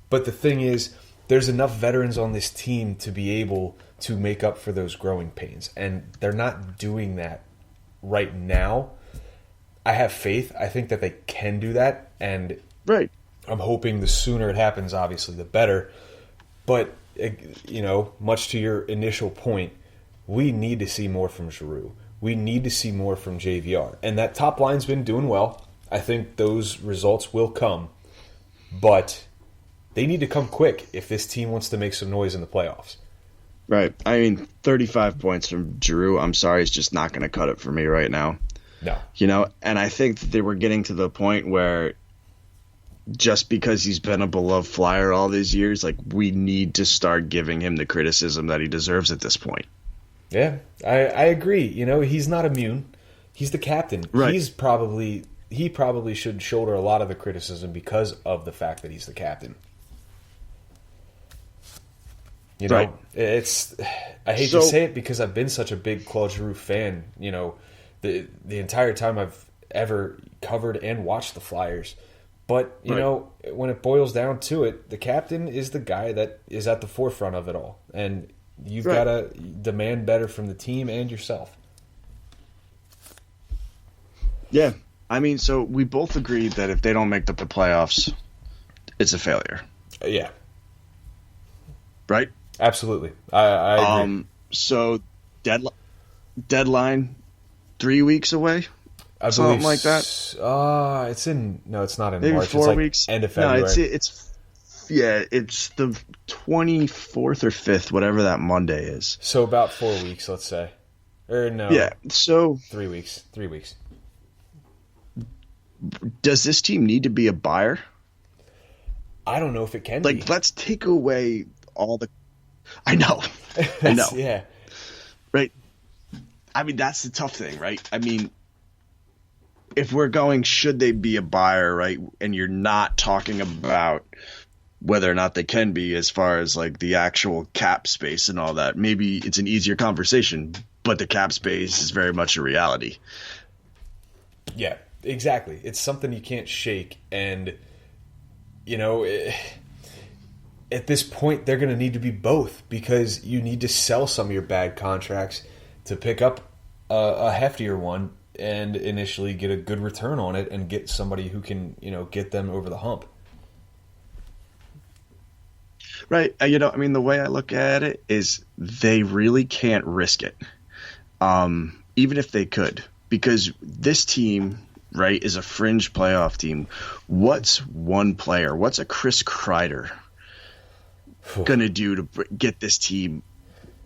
[SPEAKER 2] But the thing is, there's enough veterans on this team to be able to make up for those growing pains. And they're not doing that right now. I have faith. I think that they can do that. And
[SPEAKER 3] Right.
[SPEAKER 2] I'm hoping the sooner it happens, obviously, the better. But, much to your initial point, we need to see more from Giroux. We need to see more from JVR. And that top line's been doing well. I think those results will come. But they need to come quick if this team wants to make some noise in the playoffs.
[SPEAKER 3] Right. I mean, 35 points from Giroux, I'm sorry, is just not going to cut it for me right now.
[SPEAKER 2] No.
[SPEAKER 3] And I think that they were getting to the point where just because he's been a beloved Flyer all these years, like, we need to start giving him the criticism that he deserves at this point.
[SPEAKER 2] Yeah, I agree. He's not immune. He's the captain.
[SPEAKER 3] Right.
[SPEAKER 2] He probably should shoulder a lot of the criticism because of the fact that he's the captain.
[SPEAKER 3] Right.
[SPEAKER 2] I hate to say it because I've been such a big Claude Giroux fan, the entire time I've ever covered and watched the Flyers. But, when it boils down to it, the captain is the guy that is at the forefront of it all. And you've got to demand better from the team and yourself.
[SPEAKER 3] Yeah. I mean, so we both agree that if they don't make the playoffs, it's a failure.
[SPEAKER 2] Yeah.
[SPEAKER 3] Right?
[SPEAKER 2] Absolutely. I agree.
[SPEAKER 3] So deadline 3 weeks away?
[SPEAKER 2] I
[SPEAKER 3] Something
[SPEAKER 2] believe
[SPEAKER 3] like that?
[SPEAKER 2] it's not in
[SPEAKER 3] Maybe
[SPEAKER 2] March.
[SPEAKER 3] 4
[SPEAKER 2] it's like
[SPEAKER 3] weeks.
[SPEAKER 2] End of February.
[SPEAKER 3] No, it's the 24th or 5th, whatever that Monday is.
[SPEAKER 2] So about 4 weeks, let's say. Or no.
[SPEAKER 3] Yeah. So
[SPEAKER 2] 3 weeks. 3 weeks.
[SPEAKER 3] does this team need to be a buyer?
[SPEAKER 2] I don't know if it can be.
[SPEAKER 3] Let's take away all the I know.
[SPEAKER 2] Yeah.
[SPEAKER 3] Right. I mean, that's the tough thing, right? I mean, if we're going, should they be a buyer, right? And you're not talking about whether or not they can be as far as like the actual cap space and all that. Maybe it's an easier conversation, but the cap space is very much a reality.
[SPEAKER 2] Yeah, exactly. It's something you can't shake. And, at this point, they're going to need to be both because you need to sell some of your bad contracts to pick up a heftier one and initially get a good return on it and get somebody who can, get them over the hump.
[SPEAKER 3] Right. The way I look at it is they really can't risk it, even if they could, because this team, right, is a fringe playoff team. What's one player? What's a Chris Kreider going to do to get this team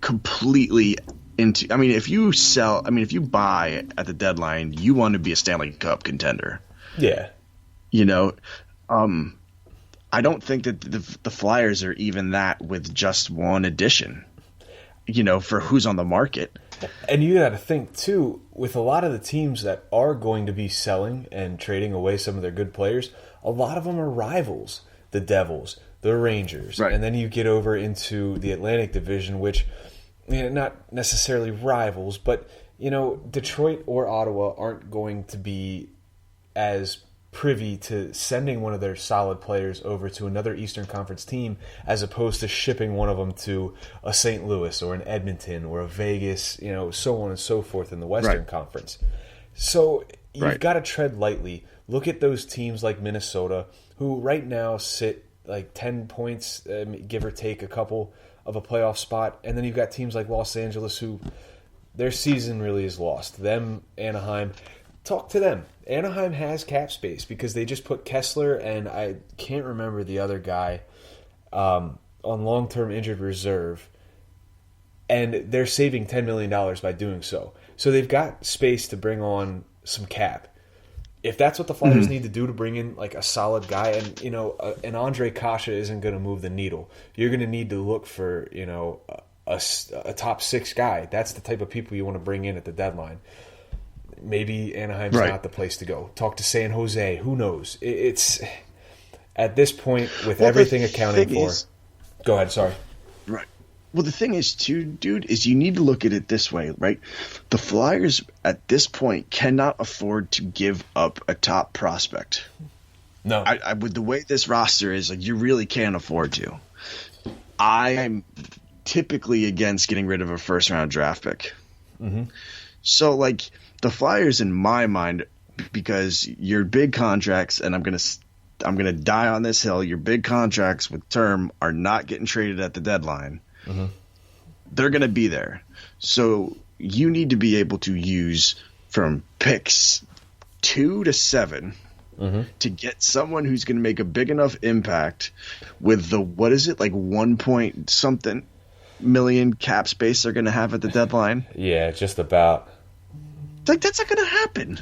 [SPEAKER 3] completely into – if you buy at the deadline, you want to be a Stanley Cup contender.
[SPEAKER 2] Yeah.
[SPEAKER 3] I don't think that the Flyers are even that with just one addition, for who's on the market.
[SPEAKER 2] And you got to think, too, with a lot of the teams that are going to be selling and trading away some of their good players, a lot of them are rivals. The Devils, the Rangers.
[SPEAKER 3] Right.
[SPEAKER 2] And then you get over into the Atlantic Division, which, not necessarily rivals, but, Detroit or Ottawa aren't going to be as privy to sending one of their solid players over to another Eastern Conference team as opposed to shipping one of them to a St. Louis or an Edmonton or a Vegas, so on and so forth in the Western Conference. So you've got to tread lightly. Look at those teams like Minnesota who right now sit like 10 points, give or take a couple of a playoff spot. And then you've got teams like Los Angeles who their season really is lost. Them, Anaheim, talk to them. Anaheim has cap space because they just put Kessler and I can't remember the other guy on long-term injured reserve, and they're saving $10 million by doing so. So they've got space to bring on some cap. If that's what the Flyers need to do to bring in like a solid guy, and an Andre Kasha isn't going to move the needle. You're going to need to look for a top 6 guy. That's the type of people you want to bring in at the deadline. Maybe Anaheim's not the place to go. Talk to San Jose. Who knows? It's at this point with everything accounted for. Go ahead. Sorry.
[SPEAKER 3] Right. Well, the thing is, too, dude, is you need to look at it this way, right? The Flyers at this point cannot afford to give up a top prospect.
[SPEAKER 2] No.
[SPEAKER 3] I with the way this roster is, like, you really can't afford to. I'm typically against getting rid of a first-round draft pick.
[SPEAKER 2] Mm-hmm.
[SPEAKER 3] So, like, the Flyers, in my mind, because your big contracts, and I'm gonna die on this hill, your big contracts with term are not getting traded at the deadline.
[SPEAKER 2] Mm-hmm.
[SPEAKER 3] They're going to be there. So you need to be able to use from picks 2 to 7 to get someone who's going to make a big enough impact with the, what is it, like 1 point something million cap space they're going to have at the deadline.
[SPEAKER 2] Yeah, just about.
[SPEAKER 3] Like, that's not going to happen.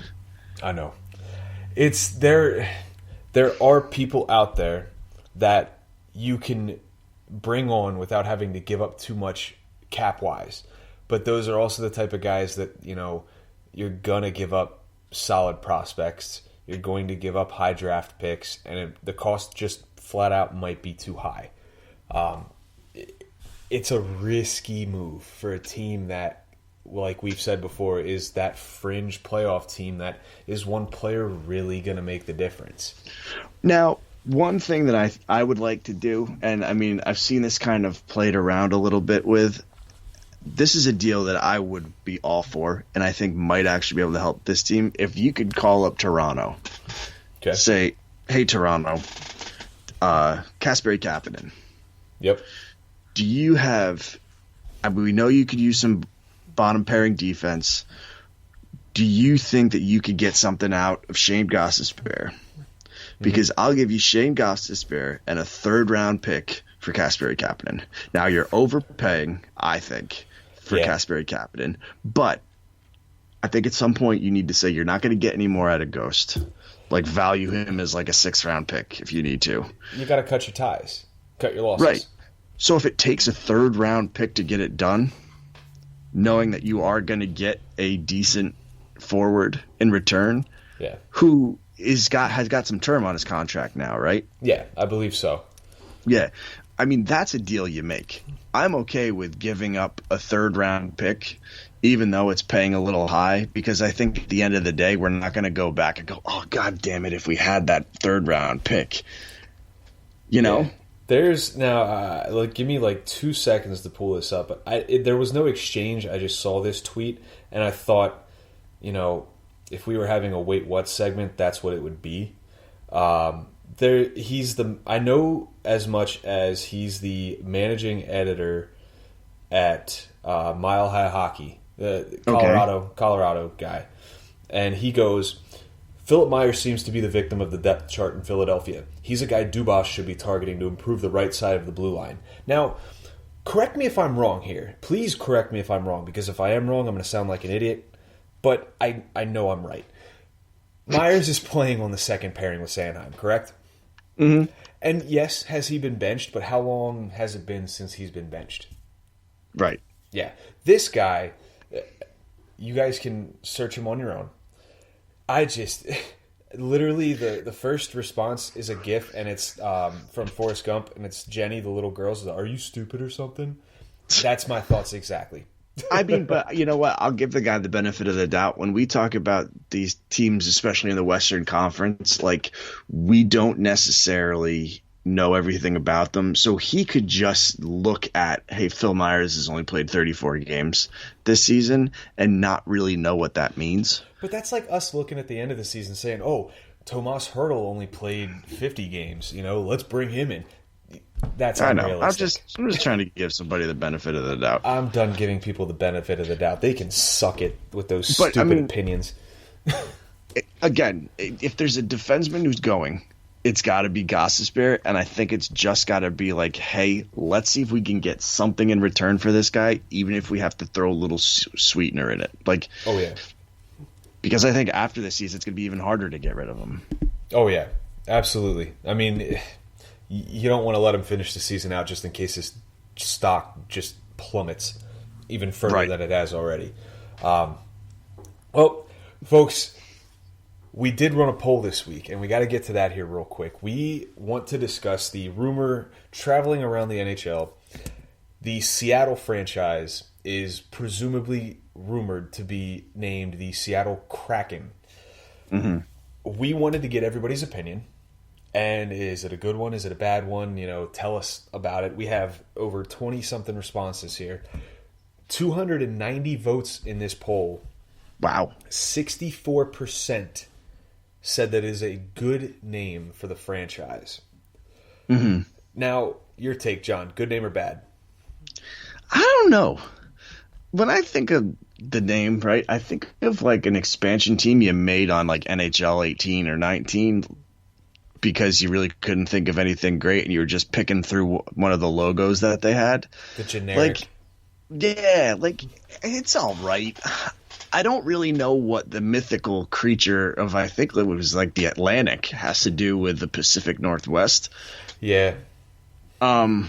[SPEAKER 2] I know. It's there are people out there that you can bring on without having to give up too much cap-wise. But those are also the type of guys that, you're going to give up solid prospects. You're going to give up high draft picks, and the cost just flat out might be too high. It's a risky move for a team that, like we've said before, is that fringe playoff team that is one player really going to make the difference.
[SPEAKER 3] Now, one thing that I would like to do, and I mean, I've seen this kind of played around a little bit with, this is a deal that I would be all for, and I think might actually be able to help this team. If you could call up Toronto, say, hey, Toronto, Kasperi Kapanen.
[SPEAKER 2] Yep.
[SPEAKER 3] Do you have, I mean, we know you could use some bottom pairing defense. Do you think that you could get something out of Shane Gostisbehere? Because I'll give you Shane Gostisbehere and a 3rd-round pick for Kasperi Kapanen. Now, you're overpaying, I think, for Kasperi Kapanen. But I think at some point you need to say you're not going to get any more out of Ghost. Like, value him as like a 6th-round pick if you need to.
[SPEAKER 2] You got to cut your ties. Cut your losses.
[SPEAKER 3] Right. So if it takes a 3rd-round pick to get it done, knowing that you are going to get a decent forward in return, who has got some term on his contract now, right?
[SPEAKER 2] Yeah, I believe so.
[SPEAKER 3] Yeah. I mean, that's a deal you make. I'm okay with giving up a 3rd-round pick, even though it's paying a little high, because I think at the end of the day, we're not going to go back and go, oh, God damn it, if we had that 3rd-round pick. You know?
[SPEAKER 2] Yeah. There's now, give me 2 seconds to pull this up. There was no exchange. I just saw this tweet, and I thought, if we were having a Wait What segment, that's what it would be. I know as much as he's the managing editor at Mile High Hockey, the Colorado guy, and he goes, Philip Myers seems to be the victim of the depth chart in Philadelphia. He's a guy Dubas should be targeting to improve the right side of the blue line. Now, correct me if I'm wrong here. Please correct me if I'm wrong, because if I am wrong, I'm going to sound like an idiot. But I know I'm right. Myers is playing on the 2nd pairing with Sanheim, correct?
[SPEAKER 3] Mm-hmm.
[SPEAKER 2] And yes, has he been benched? But how long has it been since he's been benched?
[SPEAKER 3] Right.
[SPEAKER 2] Yeah. This guy, you guys can search him on your own. I just, literally, the first response is a GIF, and it's from Forrest Gump, and it's Jenny, the little girl, says, "Are you stupid or something?" That's my thoughts exactly.
[SPEAKER 3] I mean, but you know what? I'll give the guy the benefit of the doubt. When we talk about these teams, especially in the Western Conference, we don't necessarily know everything about them. So he could just look at, hey, Phil Myers has only played 34 games this season and not really know what that means.
[SPEAKER 2] But that's like us looking at the end of the season saying, oh, Tomas Hertl only played 50 games. Let's bring him in. That's unrealistic.
[SPEAKER 3] I'm just trying to give somebody the benefit of the doubt.
[SPEAKER 2] I'm done giving people the benefit of the doubt. They can suck it with those stupid opinions.
[SPEAKER 3] again, if there's a defenseman who's going, it's got to be Gostisbehere, and I think it's just got to be like, hey, let's see if we can get something in return for this guy, even if we have to throw a little sweetener in it. Like,
[SPEAKER 2] oh yeah,
[SPEAKER 3] because I think after this season, it's going to be even harder to get rid of him.
[SPEAKER 2] Oh yeah, absolutely. I mean, you don't want to let him finish the season out just in case his stock just plummets even further than it has already. Well, folks, we did run a poll this week, and we got to get to that here real quick. We want to discuss the rumor traveling around the NHL. The Seattle franchise is presumably rumored to be named the Seattle Kraken.
[SPEAKER 3] Mm-hmm.
[SPEAKER 2] We wanted to get everybody's opinion. And is it a good one? Is it a bad one? Tell us about it. We have over 20-something responses here. 290 votes in this poll.
[SPEAKER 3] Wow.
[SPEAKER 2] 64% said that it is a good name for the franchise.
[SPEAKER 3] Mm-hmm.
[SPEAKER 2] Now, your take, John. Good name or bad?
[SPEAKER 3] I don't know. When I think of the name, right, I think of like an expansion team you made on like NHL 18 or 19 because you really couldn't think of anything great and you were just picking through one of the logos that they had.
[SPEAKER 2] The generic.
[SPEAKER 3] It's all right. I don't really know what the mythical creature of, I think it was like the Atlantic, has to do with the Pacific Northwest.
[SPEAKER 2] Yeah.
[SPEAKER 3] But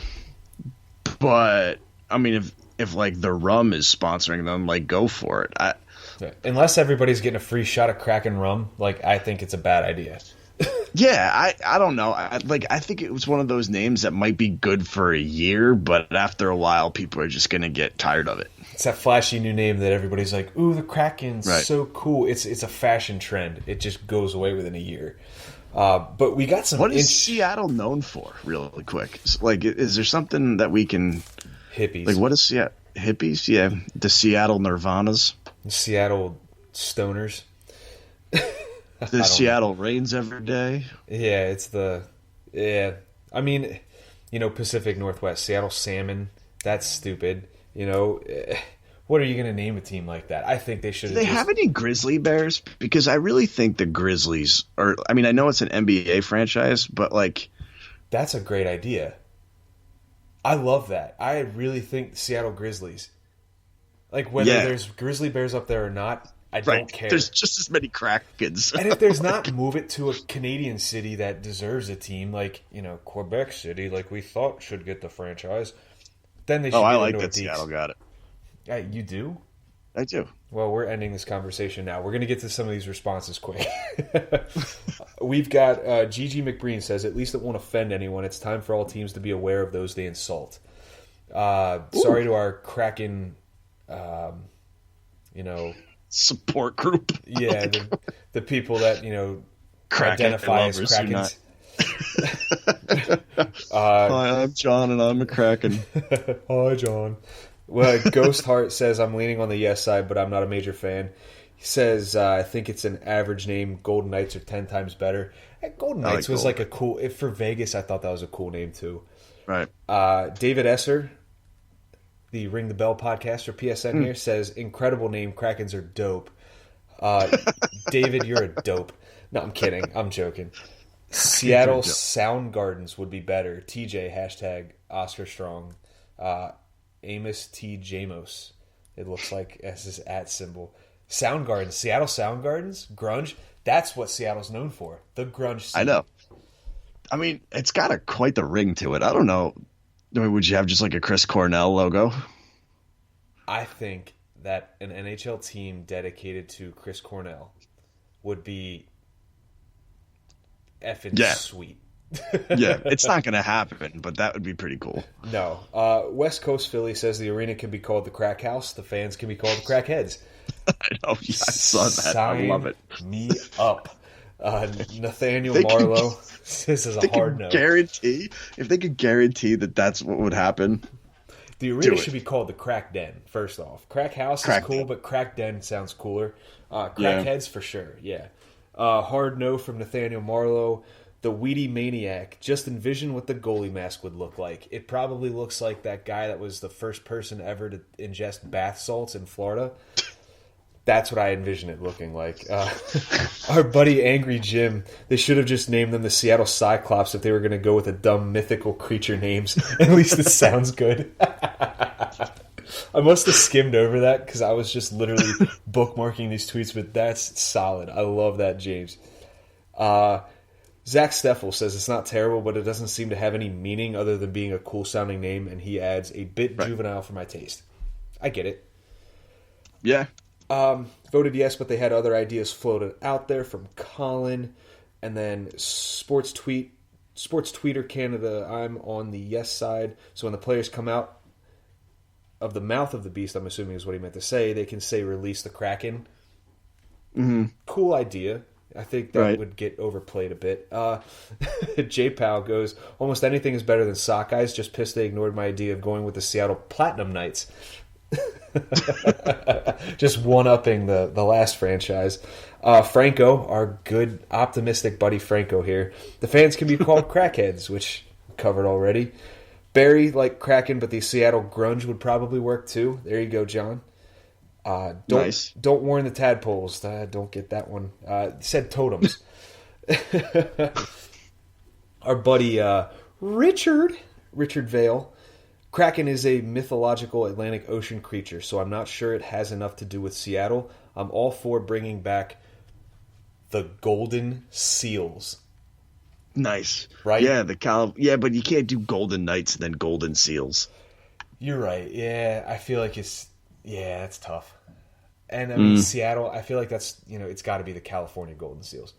[SPEAKER 3] I mean, if like the rum is sponsoring them, like go for it.
[SPEAKER 2] Unless everybody's getting a free shot of Kraken rum, I think it's a bad idea.
[SPEAKER 3] Yeah, I don't know. I think it was one of those names that might be good for a year, but after a while, people are just gonna get tired of it.
[SPEAKER 2] It's that flashy new name that everybody's like, "Ooh, the Kraken's so cool." It's a fashion trend. It just goes away within a year. But we got some.
[SPEAKER 3] What is Seattle known for, really quick? Is there something that we can
[SPEAKER 2] hippies?
[SPEAKER 3] Like, what is Seattle hippies? Yeah, the Seattle Nirvanas,
[SPEAKER 2] Seattle stoners.
[SPEAKER 3] The Seattle rains every day.
[SPEAKER 2] Yeah, I mean, Pacific Northwest, Seattle salmon. That's stupid. What are you going to name a team like that? I think they should.
[SPEAKER 3] Do they have any grizzly bears? Because I really think the Grizzlies are. I mean, I know it's an NBA franchise, but
[SPEAKER 2] that's a great idea. I love that. I really think the Seattle Grizzlies. Whether there's grizzly bears up there or not, I don't care.
[SPEAKER 3] There's just as many Krakens.
[SPEAKER 2] And if there's not, move it to a Canadian city that deserves a team, Quebec City, like we thought should get the franchise. Then they should.
[SPEAKER 3] I like that Seattle got it.
[SPEAKER 2] Yeah, you do?
[SPEAKER 3] I do.
[SPEAKER 2] Well, we're ending this conversation now. We're going to get to some of these responses quick. We've got Gigi McBreen says, at least it won't offend anyone. It's time for all teams to be aware of those they insult. Sorry to our Kraken,
[SPEAKER 3] support group.
[SPEAKER 2] Yeah, the people that, identify as Krakens.
[SPEAKER 3] Hi, I'm John, and I'm a Kraken.
[SPEAKER 2] Hi, John. Well, Ghost Heart says, I'm leaning on the yes side, but I'm not a major fan. He says, I think it's an average name. Golden Knights are 10 times better. Golden Knights was like a cool... For Vegas, I thought that was a cool name, too.
[SPEAKER 3] Right.
[SPEAKER 2] David Esser, the Ring the Bell podcast for PSN here, says, incredible name. Krakens are dope. David, you're a dope. No, I'm kidding. I'm joking. Seattle Sound Gardens would be better. TJ, hashtag Oscar Strong. Amos T. Jamos. It looks like as his @ symbol. Sound Gardens. Seattle Sound Gardens? Grunge? That's what Seattle's known for. The grunge scene.
[SPEAKER 3] I know. I mean, it's got quite the ring to it. I don't know. I mean, would you have just like a Chris Cornell logo?
[SPEAKER 2] I think that an NHL team dedicated to Chris Cornell would be effing sweet.
[SPEAKER 3] Yeah, it's not going to happen, but that would be pretty cool.
[SPEAKER 2] No. West Coast Philly says the arena can be called the Crack House. The fans can be called the Crackheads.
[SPEAKER 3] I know. Yeah, I saw that.
[SPEAKER 2] Sign
[SPEAKER 3] I love it.
[SPEAKER 2] Me up. Nathaniel Marlowe. This is a hard no.
[SPEAKER 3] If they could guarantee that that's what would happen.
[SPEAKER 2] The arena should be called the Crack Den, first off. Crack House is cool, but Crack Den sounds cooler. Crackheads for sure, yeah. Hard no from Nathaniel Marlowe. The Weedy Maniac. Just envision what the goalie mask would look like. It probably looks like that guy that was the first person ever to ingest bath salts in Florida. That's what I envision it looking like. Our buddy Angry Jim, they should have just named them the Seattle Cyclops if they were going to go with a dumb mythical creature names. At least it sounds good. I must have skimmed over that because I was just literally bookmarking these tweets, but that's solid. I love that, James. Zach Steffel says it's not terrible, but it doesn't seem to have any meaning other than being a cool-sounding name, and he adds, a bit juvenile for my taste. I get it.
[SPEAKER 3] Yeah.
[SPEAKER 2] Voted yes, but they had other ideas floated out there from Colin. And then Sports Tweeter Canada, I'm on the yes side. So when the players come out of the mouth of the beast, I'm assuming is what he meant to say, they can say release the Kraken.
[SPEAKER 3] Mm-hmm.
[SPEAKER 2] Cool idea. I think that would get overplayed a bit. J-Pal goes, almost anything is better than Sockeyes. Just pissed they ignored my idea of going with the Seattle Platinum Knights. Just one-upping the last franchise. Franco, our good, optimistic buddy Franco here. The fans can be called crackheads, which we covered already. Barry, like Kraken, but the Seattle Grunge would probably work too. There you go, John.
[SPEAKER 3] Nice.
[SPEAKER 2] Don't warn the tadpoles. Don't get that one. Said totems. Our buddy Richard Vale. Kraken is a mythological Atlantic Ocean creature, so I'm not sure it has enough to do with Seattle. I'm all for bringing back the Golden Seals.
[SPEAKER 3] Nice.
[SPEAKER 2] Right?
[SPEAKER 3] Yeah, but you can't do Golden Knights and then Golden Seals.
[SPEAKER 2] You're right. Yeah, I feel like that's tough. And I mean, Seattle, I feel like that's, it's got to be the California Golden Seals.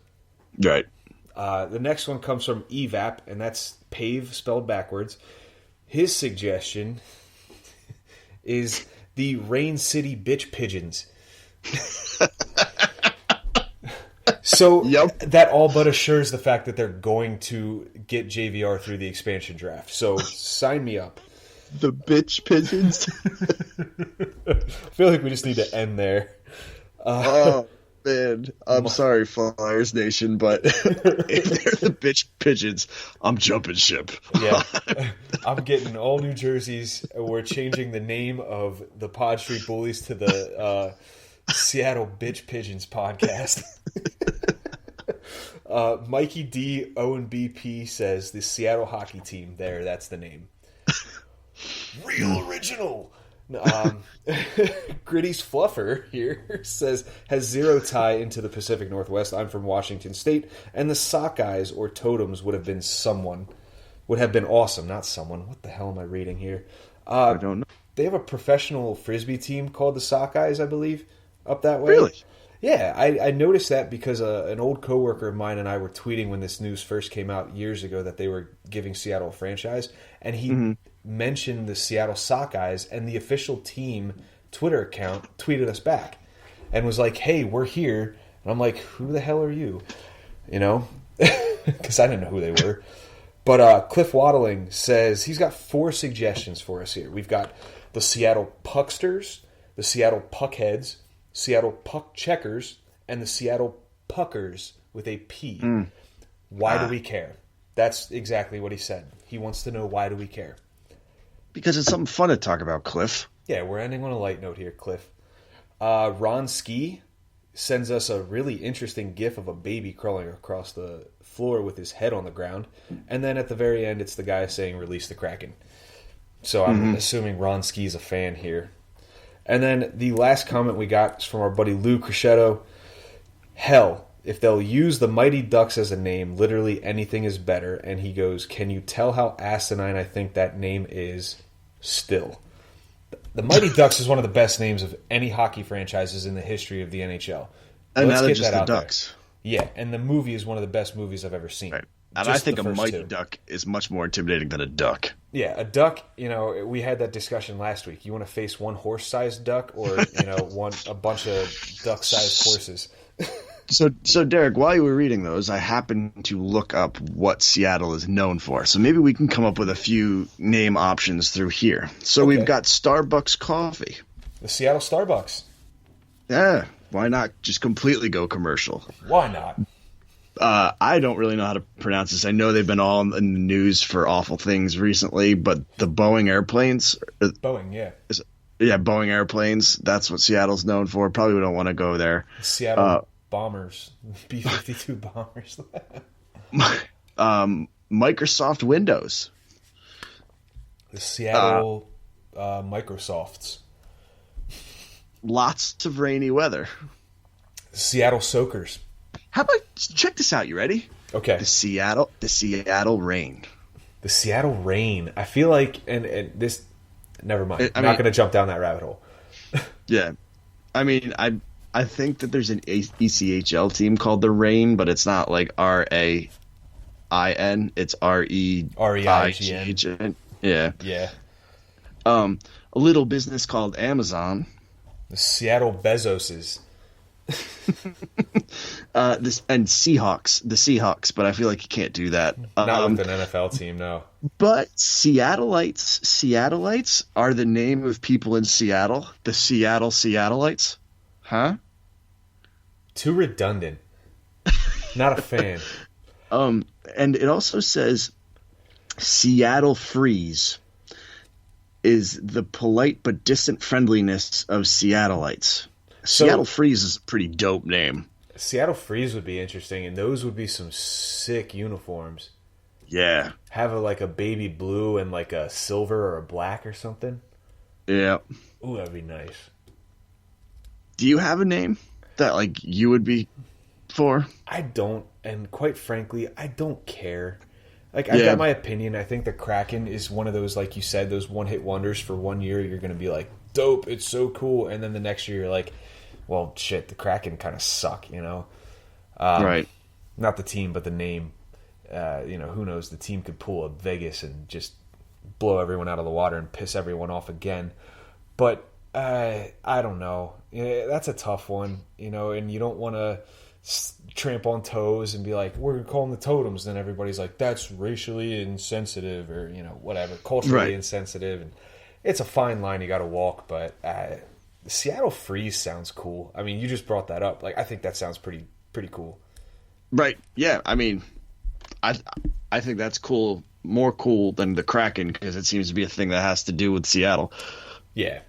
[SPEAKER 3] Right.
[SPEAKER 2] The next one comes from EVAP, and that's Pave spelled backwards. His suggestion is the Rain City Bitch Pigeons. So that all but assures the fact that they're going to get JVR through the expansion draft. So sign me up.
[SPEAKER 3] The bitch pigeons.
[SPEAKER 2] I feel like we just need to end there.
[SPEAKER 3] Oh man, I'm sorry, Flyers Nation, but if they're the bitch pigeons, I'm jumping ship.
[SPEAKER 2] Yeah, I'm getting all new jerseys. We're changing the name of the Pod Street Bullies to the Seattle Bitch Pigeons podcast. Mikey D O&BP says the Seattle hockey team. That's the name. Real original. Gritty's Fluffer here says has zero tie into the Pacific Northwest. I'm from Washington State, and the Sockeyes or Totems would have been awesome, not someone. What the hell am I reading here?
[SPEAKER 3] I don't know.
[SPEAKER 2] They have a professional frisbee team called the Sockeyes, I believe, up that way.
[SPEAKER 3] Really?
[SPEAKER 2] Yeah, I noticed that because an old coworker of mine and I were tweeting when this news first came out years ago that they were giving Seattle a franchise, and he mentioned the Seattle Sockeyes, and the official team Twitter account tweeted us back and was like, "Hey, we're here." And I'm like, "Who the hell are you?" Because I didn't know who they were. But Cliff Waddling says he's got 4 suggestions for us here. We've got the Seattle Pucksters, the Seattle Puckheads, Seattle Puck Checkers, and the Seattle Puckers with a P. Why do we care? That's exactly what he said. He wants to know, why do we care?
[SPEAKER 3] Because it's something fun to talk about, Cliff.
[SPEAKER 2] Yeah, we're ending on a light note here, Cliff. Ron Ski sends us a really interesting gif of a baby crawling across the floor with his head on the ground. And then at the very end, it's the guy saying, release the Kraken. So I'm assuming Ron Ski's a fan here. And then the last comment we got is from our buddy Lou Crescetto. Hell, if they'll use the Mighty Ducks as a name, literally anything is better. And he goes, can you tell how asinine I think that name is still? The Mighty Ducks is one of the best names of any hockey franchises in the history of the NHL.
[SPEAKER 3] And
[SPEAKER 2] Let's
[SPEAKER 3] now they're
[SPEAKER 2] get
[SPEAKER 3] just
[SPEAKER 2] that
[SPEAKER 3] the
[SPEAKER 2] out
[SPEAKER 3] Ducks.
[SPEAKER 2] there. Yeah, and the movie is one of the best movies I've ever seen.
[SPEAKER 3] Right. And
[SPEAKER 2] Just
[SPEAKER 3] I think
[SPEAKER 2] the
[SPEAKER 3] a
[SPEAKER 2] first
[SPEAKER 3] Mighty
[SPEAKER 2] 2.
[SPEAKER 3] Duck is much more intimidating than a duck.
[SPEAKER 2] Yeah, a duck, we had that discussion last week. You want to face one horse-sized duck or, a bunch of duck-sized horses?
[SPEAKER 3] So Derek, while you were reading those, I happened to look up what Seattle is known for. So maybe we can come up with a few name options through here. So we've got Starbucks coffee.
[SPEAKER 2] The Seattle Starbucks.
[SPEAKER 3] Yeah, why not just completely go commercial?
[SPEAKER 2] Why not?
[SPEAKER 3] I don't really know how to pronounce this. I know they've been all in the news for awful things recently, but the Boeing airplanes.
[SPEAKER 2] Boeing, yeah.
[SPEAKER 3] Yeah, Boeing airplanes. That's what Seattle's known for. Probably don't want to go there.
[SPEAKER 2] Seattle Bombers, B-52 Bombers.
[SPEAKER 3] Microsoft Windows.
[SPEAKER 2] The Seattle Microsofts.
[SPEAKER 3] Lots of rainy weather.
[SPEAKER 2] Seattle Soakers.
[SPEAKER 3] How about check this out? You ready?
[SPEAKER 2] Okay.
[SPEAKER 3] The Seattle Rain.
[SPEAKER 2] The Seattle Rain. I feel like, and this, never mind. I'm
[SPEAKER 3] mean,
[SPEAKER 2] not going to jump down that rabbit hole.
[SPEAKER 3] Yeah, I mean, I think that there's an ECHL team called the Rain, but it's not like RAIN. It's REIGN. Yeah.
[SPEAKER 2] Yeah.
[SPEAKER 3] A little business called Amazon.
[SPEAKER 2] The Seattle Bezoses.
[SPEAKER 3] This and Seahawks, the Seahawks, but I feel like you can't do that.
[SPEAKER 2] Not with an NFL team, no.
[SPEAKER 3] But Seattleites are the name of people in Seattle. The Seattleites, huh?
[SPEAKER 2] Too redundant. Not a fan.
[SPEAKER 3] And it also says Seattle Freeze is the polite but distant friendliness of Seattleites. Seattle Freeze is a pretty dope name.
[SPEAKER 2] Seattle Freeze would be interesting, and those would be some sick uniforms.
[SPEAKER 3] Yeah.
[SPEAKER 2] Have like a baby blue and like a silver or a black or something.
[SPEAKER 3] Yeah.
[SPEAKER 2] Ooh, that'd be nice.
[SPEAKER 3] Do you have a name that like you would be for?
[SPEAKER 2] I don't, and quite frankly, I don't care. Like, I've got my opinion. I think the Kraken is one of those, like you said, those one-hit wonders for 1 year. You're going to be like, dope, it's so cool. And then the next year you're like, well, shit, the Kraken kind of suck, you know?
[SPEAKER 3] Right.
[SPEAKER 2] Not the team, but the name. Who knows? The team could pull a Vegas and just blow everyone out of the water and piss everyone off again. But I don't know. That's a tough one, and you don't want to tramp on toes and be like, we're calling the totems. And then everybody's like, that's racially insensitive or, whatever, culturally insensitive. And it's a fine line you got to walk, but the Seattle Freeze sounds cool. I mean, you just brought that up. Like, I think that sounds pretty cool.
[SPEAKER 3] Right. Yeah. I mean, I think that's cool, more cool than the Kraken because it seems to be a thing that has to do with Seattle.
[SPEAKER 2] Yeah.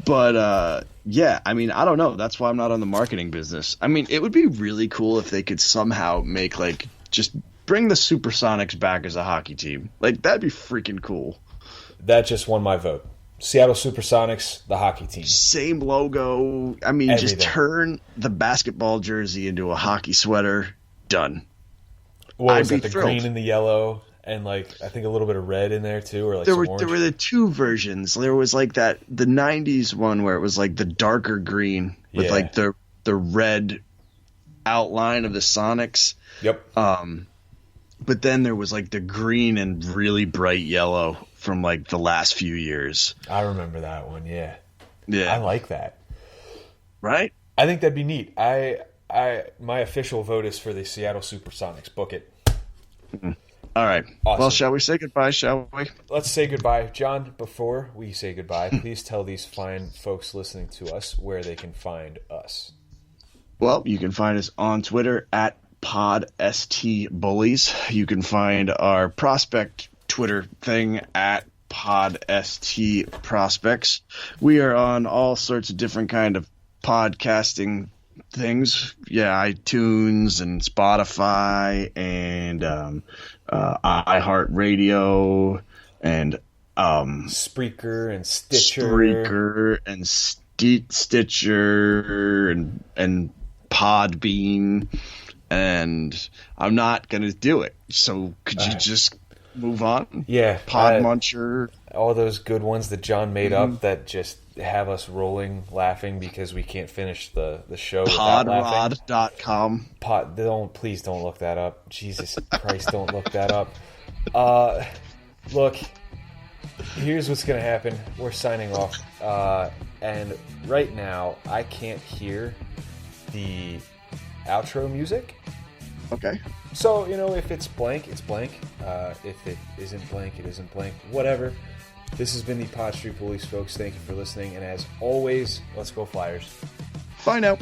[SPEAKER 3] But, yeah, I mean, I don't know. That's why I'm not on the marketing business. I mean, it would be really cool if they could somehow make, like, just bring the Supersonics back as a hockey team. Like, that'd be freaking cool.
[SPEAKER 2] That just won my vote. Seattle Supersonics, the hockey team.
[SPEAKER 3] Same logo. I mean,
[SPEAKER 2] Everything.
[SPEAKER 3] Just turn the basketball jersey into a hockey sweater. Done.
[SPEAKER 2] What was
[SPEAKER 3] I'd
[SPEAKER 2] it,
[SPEAKER 3] be
[SPEAKER 2] the
[SPEAKER 3] thrilled.
[SPEAKER 2] green and the yellow? And, like, I think a little bit of red in there, too, or, like,
[SPEAKER 3] There
[SPEAKER 2] some
[SPEAKER 3] were
[SPEAKER 2] orange.
[SPEAKER 3] the two versions. There was, like, the 90s one where it was, like, the darker green with, like, the red outline of the Sonics.
[SPEAKER 2] Yep.
[SPEAKER 3] But then there was, like, the green and really bright yellow from, like, the last few years.
[SPEAKER 2] I remember that one, yeah.
[SPEAKER 3] Yeah.
[SPEAKER 2] I like that.
[SPEAKER 3] Right?
[SPEAKER 2] I think that'd be neat. My official vote is for the Seattle Supersonics. Book it.
[SPEAKER 3] All right.
[SPEAKER 2] Awesome.
[SPEAKER 3] Well, shall we say goodbye, shall we?
[SPEAKER 2] Let's say goodbye. John, before we say goodbye, please tell these fine folks listening to us where they can find us.
[SPEAKER 3] Well, you can find us on Twitter at PodSTBullies. You can find our prospect Twitter thing at PodSTProspects. We are on all sorts of different kind of podcasting things. Yeah, iTunes and Spotify and iHeartRadio and
[SPEAKER 2] Spreaker and Stitcher.
[SPEAKER 3] Stitcher and Podbean. And I'm not going to do it. So could you just move on?
[SPEAKER 2] Yeah.
[SPEAKER 3] Podmuncher.
[SPEAKER 2] All those good ones that John made up that just have us rolling, laughing because we can't finish the show without laughing.
[SPEAKER 3] Podrod.com.
[SPEAKER 2] Please don't look that up. Jesus Christ, don't look that up. Look, here's what's going to happen. We're signing off. And right now, I can't hear the outro music.
[SPEAKER 3] Okay.
[SPEAKER 2] So, if it's blank, it's blank. If it isn't blank, it isn't blank. Whatever. This has been the Pod Street Police, folks. Thank you for listening. And as always, let's go Flyers.
[SPEAKER 3] Bye now.